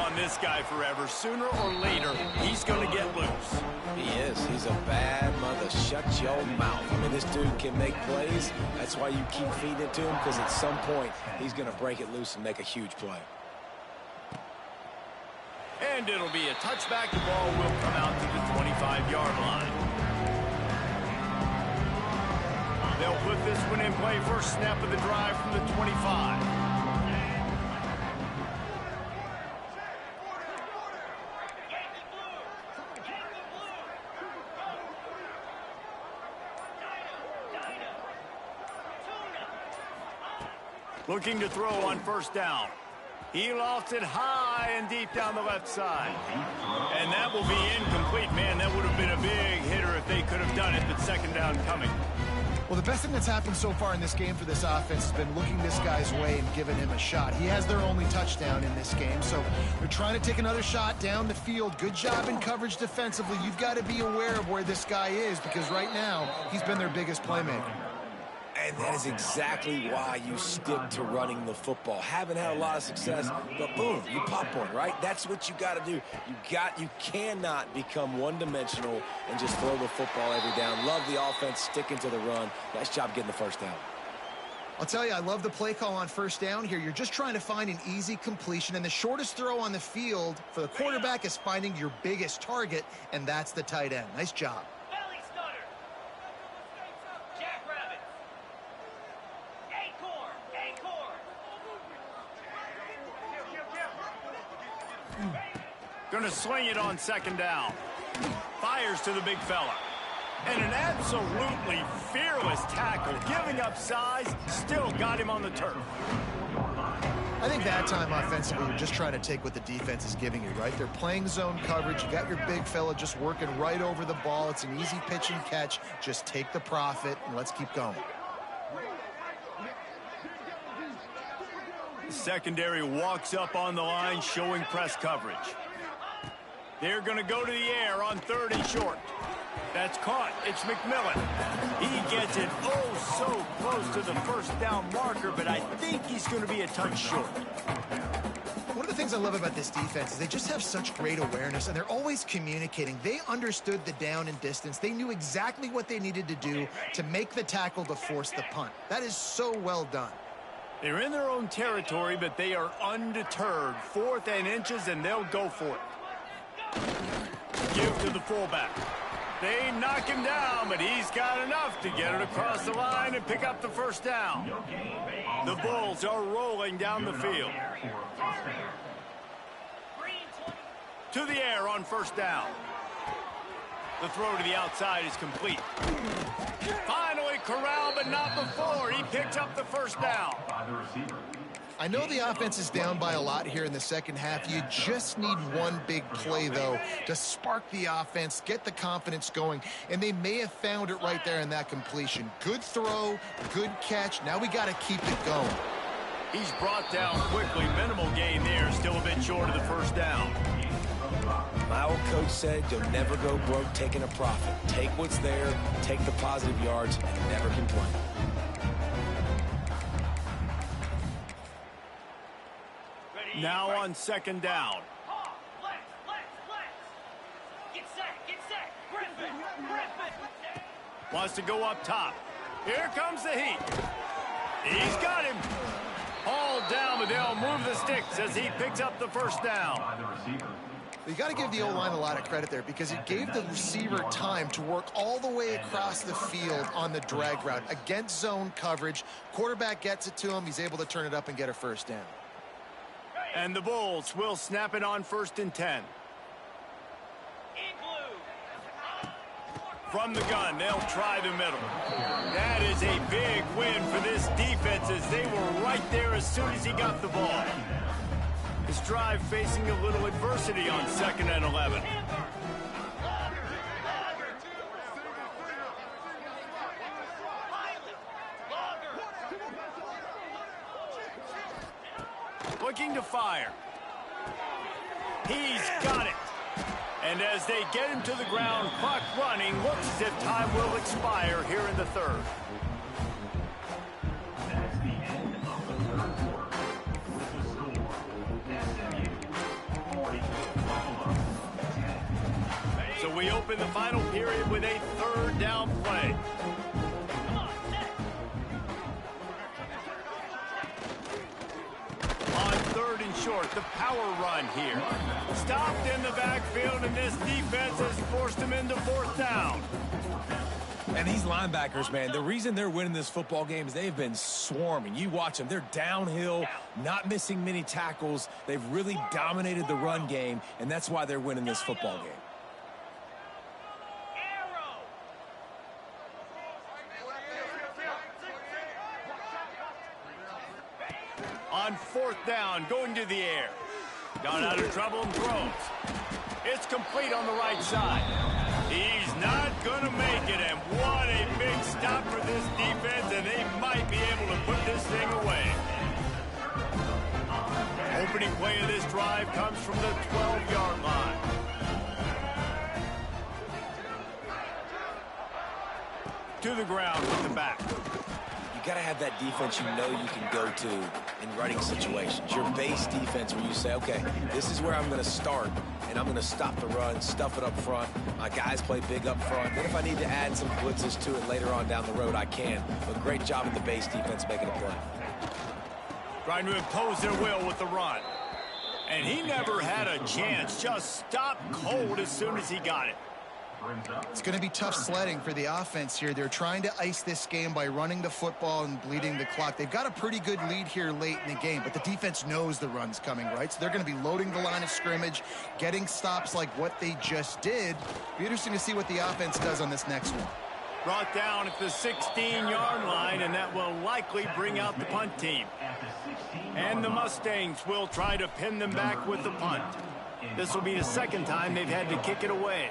on this guy forever. Sooner or later, he's going to get loose. He is. He's a bad mother. Shut your mouth. I mean, this dude can make plays. That's why you keep feeding it to him, because at some point, he's going to break it loose and make a huge play. And it'll be a touchback. The ball will come out to the 25-yard line. They'll put this one in play. First snap of the drive from the 25. Looking to throw on first down. He lofts it high and deep down the left side. And that will be incomplete. Man, that would have been a big hitter if they could have done it, but second down coming. Well, the best thing that's happened so far in this game for this offense has been looking this guy's way and giving him a shot. He has their only touchdown in this game, so they're trying to take another shot down the field. Good job in coverage defensively. You've got to be aware of where this guy is, because right now he's been their biggest playmaker. And that is exactly why you stick to running the football. Haven't had a lot of success, but boom, you pop one, right? That's what you got to do. You cannot become one-dimensional and just throw the football every down. Love the offense sticking to the run. Nice job getting the first down. I'll tell you, I love the play call on first down here. You're just trying to find an easy completion, and the shortest throw on the field for the quarterback is finding your biggest target, and that's the tight end. Nice job. Going to sling it on second down. Fires to the big fella. And an absolutely fearless tackle. Giving up size, still got him on the turf. I think that time offensively, you're just trying to take what the defense is giving you, right? They're playing zone coverage. You got your big fella just working right over the ball. It's an easy pitch and catch. Just take the profit, and let's keep going. The secondary walks up on the line, showing press coverage. They're going to go to the air on third and short. That's caught. It's McMillan. He gets it so close to the first down marker, but I think he's going to be a touch short. One of the things I love about this defense is they just have such great awareness, and they're always communicating. They understood the down and distance. They knew exactly what they needed to do to make the tackle to force the punt. That is so well done. They're in their own territory, but they are undeterred. 4th and inches, and they'll go for it. Give to the fullback. They knock him down, but he's got enough to get it across the line and pick up the first down. The Bulls are rolling down the field. To the air on first down. The throw to the outside is complete. Finally corralled, but not before. He picks up the first down. I know the offense is down by a lot here in the second half. You just need one big play, though, to spark the offense, get the confidence going, and they may have found it right there in that completion. Good throw, good catch. Now we got to keep it going. He's brought down quickly. Minimal gain there, still a bit short of the first down. My old coach said you'll never go broke taking a profit. Take what's there, take the positive yards, and never complain. Now on second down. Wants to go up top. Here comes the heat. He's got him. All down, but they'll move the sticks as he picks up the first down. You got to give the O-line a lot of credit there, because it gave the receiver time to work all the way across the field on the drag route against zone coverage. Quarterback gets it to him. He's able to turn it up and get a first down. And the Bulls will snap it on 1st and 10. From the gun, they'll try the middle. That is a big win for this defense, as they were right there as soon as he got the ball. His drive facing a little adversity on 2nd and 11. Looking to fire. He's got it. And as they get him to the ground, clock running, looks as if time will expire here in the third. That's the end of the third quarter. With the score, SMU 4, So we open the final period with a third down play. On third and short, the power run here. Stopped in the backfield, and this defense has forced him into fourth down. And these linebackers, man, the reason they're winning this football game is they've been swarming. You watch them. They're downhill, not missing many tackles. They've really dominated the run game, and that's why they're winning this football game. On fourth down, going to the air. Got out of trouble and throws. It's complete on the right side. He's not going to make it, and what a big stop for this defense, and they might be able to put this thing away. Opening play of this drive comes from the 12-yard line. To the ground with the back. You got to have that defense you know you can go to in running situations. Your base defense where you say, okay, this is where I'm going to start, and I'm going to stop the run, stuff it up front. My guys play big up front. Then if I need to add some blitzes to it later on down the road, I can. But great job with the base defense making a play. Trying to impose their will with the run. And he never had a chance. Just stopped cold as soon as he got it. It's going to be tough sledding for the offense here. They're trying to ice this game by running the football and bleeding the clock. They've got a pretty good lead here late in the game, but the defense knows the run's coming, right? So they're going to be loading the line of scrimmage, getting stops like what they just did. Be interesting to see what the offense does on this next one. Brought down at the 16-yard line, and that will likely bring out the punt team. And the Mustangs will try to pin them back with the punt. This will be the second time they've had to kick it away.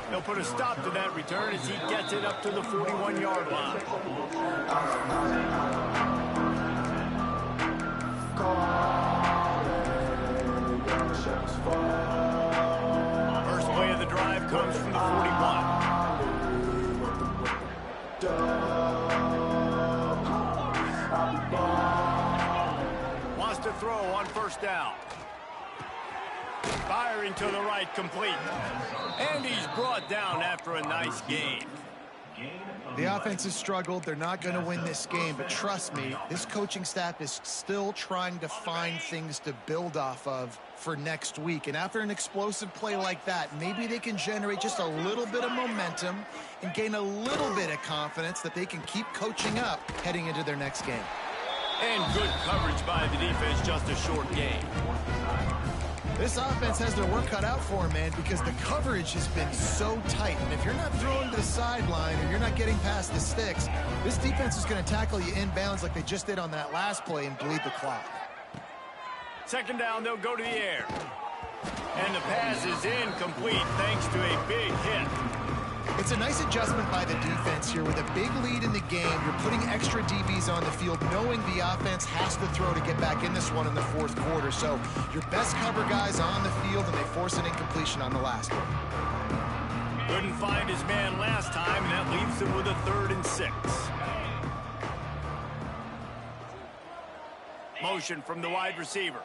They'll put a stop to that return as he gets it up to the 41-yard line. First play of the drive comes from the 41. Wants to throw on first down. Firing to the right, complete. And he's brought down after a nice gain. The offense has struggled. They're not going to win this game, but trust me, this coaching staff is still trying to find things to build off of for next week. And after an explosive play like that, maybe they can generate just a little bit of momentum and gain a little bit of confidence that they can keep coaching up heading into their next game. And good coverage by the defense, just a short gain. This offense has their work cut out for them, man, because the coverage has been so tight. And if you're not throwing to the sideline or you're not getting past the sticks, this defense is going to tackle you inbounds like they just did on that last play and bleed the clock. Second down, they'll go to the air. And the pass is incomplete thanks to a big hit. It's a nice adjustment by the defense here. With a big lead in the game, you're putting extra DBs on the field, knowing the offense has to throw to get back in this one in the fourth quarter. So your best cover guys on the field, and they force an incompletion on the last one. Couldn't find his man last time, and that leaves him with a 3rd and 6. Motion from the wide receiver.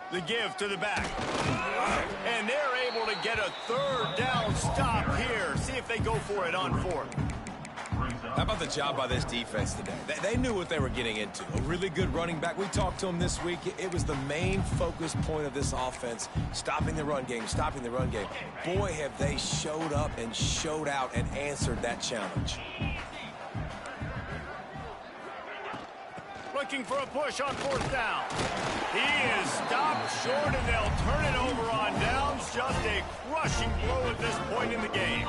The give to the back. And they're able to get a 3rd down stop here. See if they go for it on 4th. How about the job by this defense today? They knew what they were getting into. A really good running back. We talked to him this week. It was the main focus point of this offense, stopping the run game, stopping the run game. Boy, have they showed up and showed out and answered that challenge. Looking for a push on 4th down. He is stopped short, and they'll turn it over on downs. Just a crushing blow at this point in the game.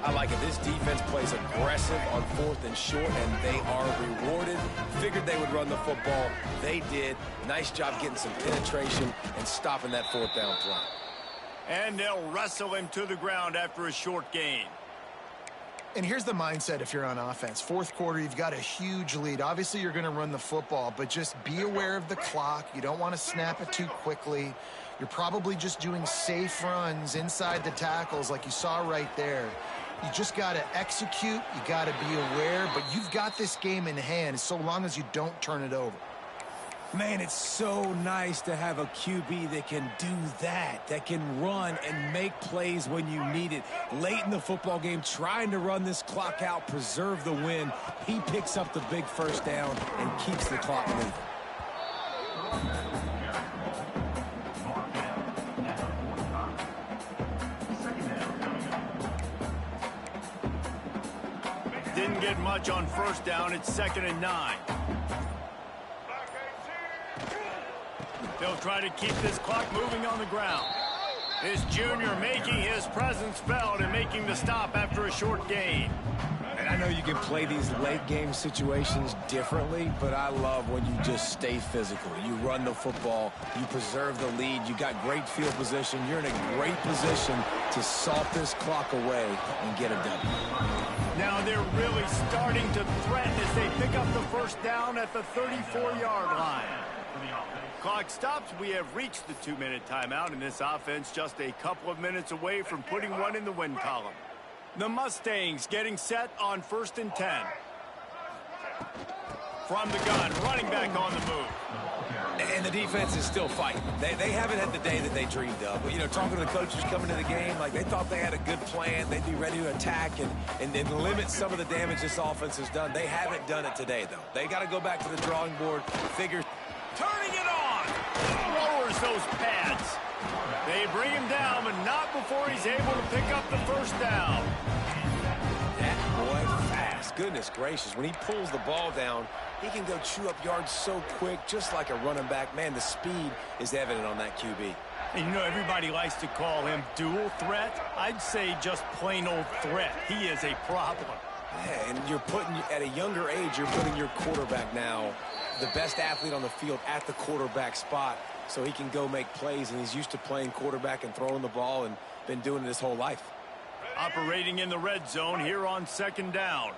I like it. This defense plays aggressive on 4th and short, and they are rewarded. Figured they would run the football. They did. Nice job getting some penetration and stopping that 4th down play. And they'll wrestle him to the ground after a short gain. And here's the mindset if you're on offense. Fourth quarter, you've got a huge lead. Obviously, you're going to run the football, but just be aware of the clock. You don't want to snap it too quickly. You're probably just doing safe runs inside the tackles like you saw right there. You just got to execute. You got to be aware, but you've got this game in hand so long as you don't turn it over. Man, it's so nice to have a QB that can do that can run and make plays when you need it. Late in the football game, trying to run this clock out, preserve the win. He picks up the big first down and keeps the clock moving. Didn't get much on first down. It's 2nd and 9. They'll try to keep this clock moving on the ground. This junior making his presence felt and making the stop after a short gain. And I know you can play these late game situations differently, but I love when you just stay physical. You run the football, you preserve the lead, you got great field position, you're in a great position to salt this clock away and get a W. Now they're really starting to threaten as they pick up the first down at the 34-yard line. Clock stops. We have reached the 2-minute timeout, and this offense just a couple of minutes away from putting one in the win column. The Mustangs getting set on 1st and 10. From the gun, running back on the move. And the defense is still fighting. They haven't had the day that they dreamed of. But, you know, talking to the coaches coming to the game, like they thought they had a good plan. They'd be ready to attack and limit some of the damage this offense has done. They haven't done it today, though. They got to go back to the drawing board, figure. Turning it on. Lowers those pads. They bring him down, but not before he's able to pick up the first down. That boy fast. Goodness gracious. When he pulls the ball down, he can go chew up yards so quick, just like a running back. Man, the speed is evident on that QB. And you know, everybody likes to call him dual threat. I'd say just plain old threat. He is a problem. Yeah, and you're putting, at a younger age, you're putting your quarterback now, the best athlete on the field, at the quarterback spot, so he can go make plays, and he's used to playing quarterback and throwing the ball and been doing it his whole life. Operating in the red zone here on 2nd down.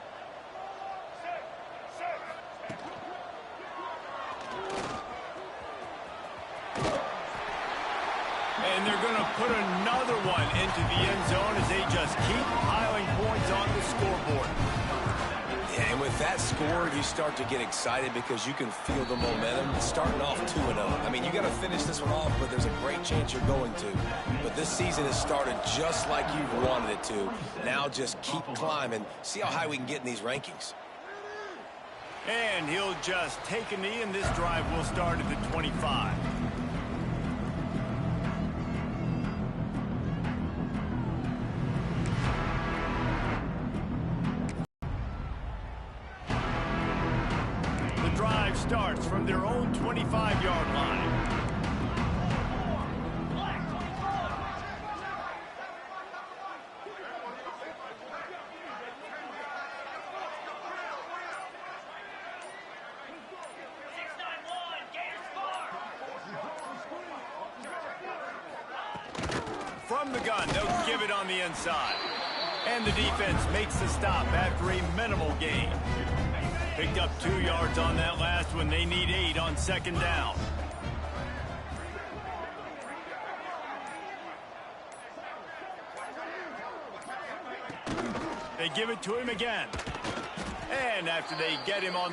And they're going to put another one into the end zone as they just keep piling points on the scoreboard. Yeah, and with that score, you start to get excited because you can feel the momentum. It's starting off 2-0. I mean, you got to finish this one off, but there's a great chance you're going to. But this season has started just like you wanted it to. Now just keep climbing. See how high we can get in these rankings. And he'll just take a knee, and this drive will start at the 25. Starts from their own 25-yard line. From the gun, they'll give it on the inside. And the defense makes the stop after a minimal gain. Picked up 2 yards on that last one. They need 8 on 2nd down. They give it to him again. And after they get him on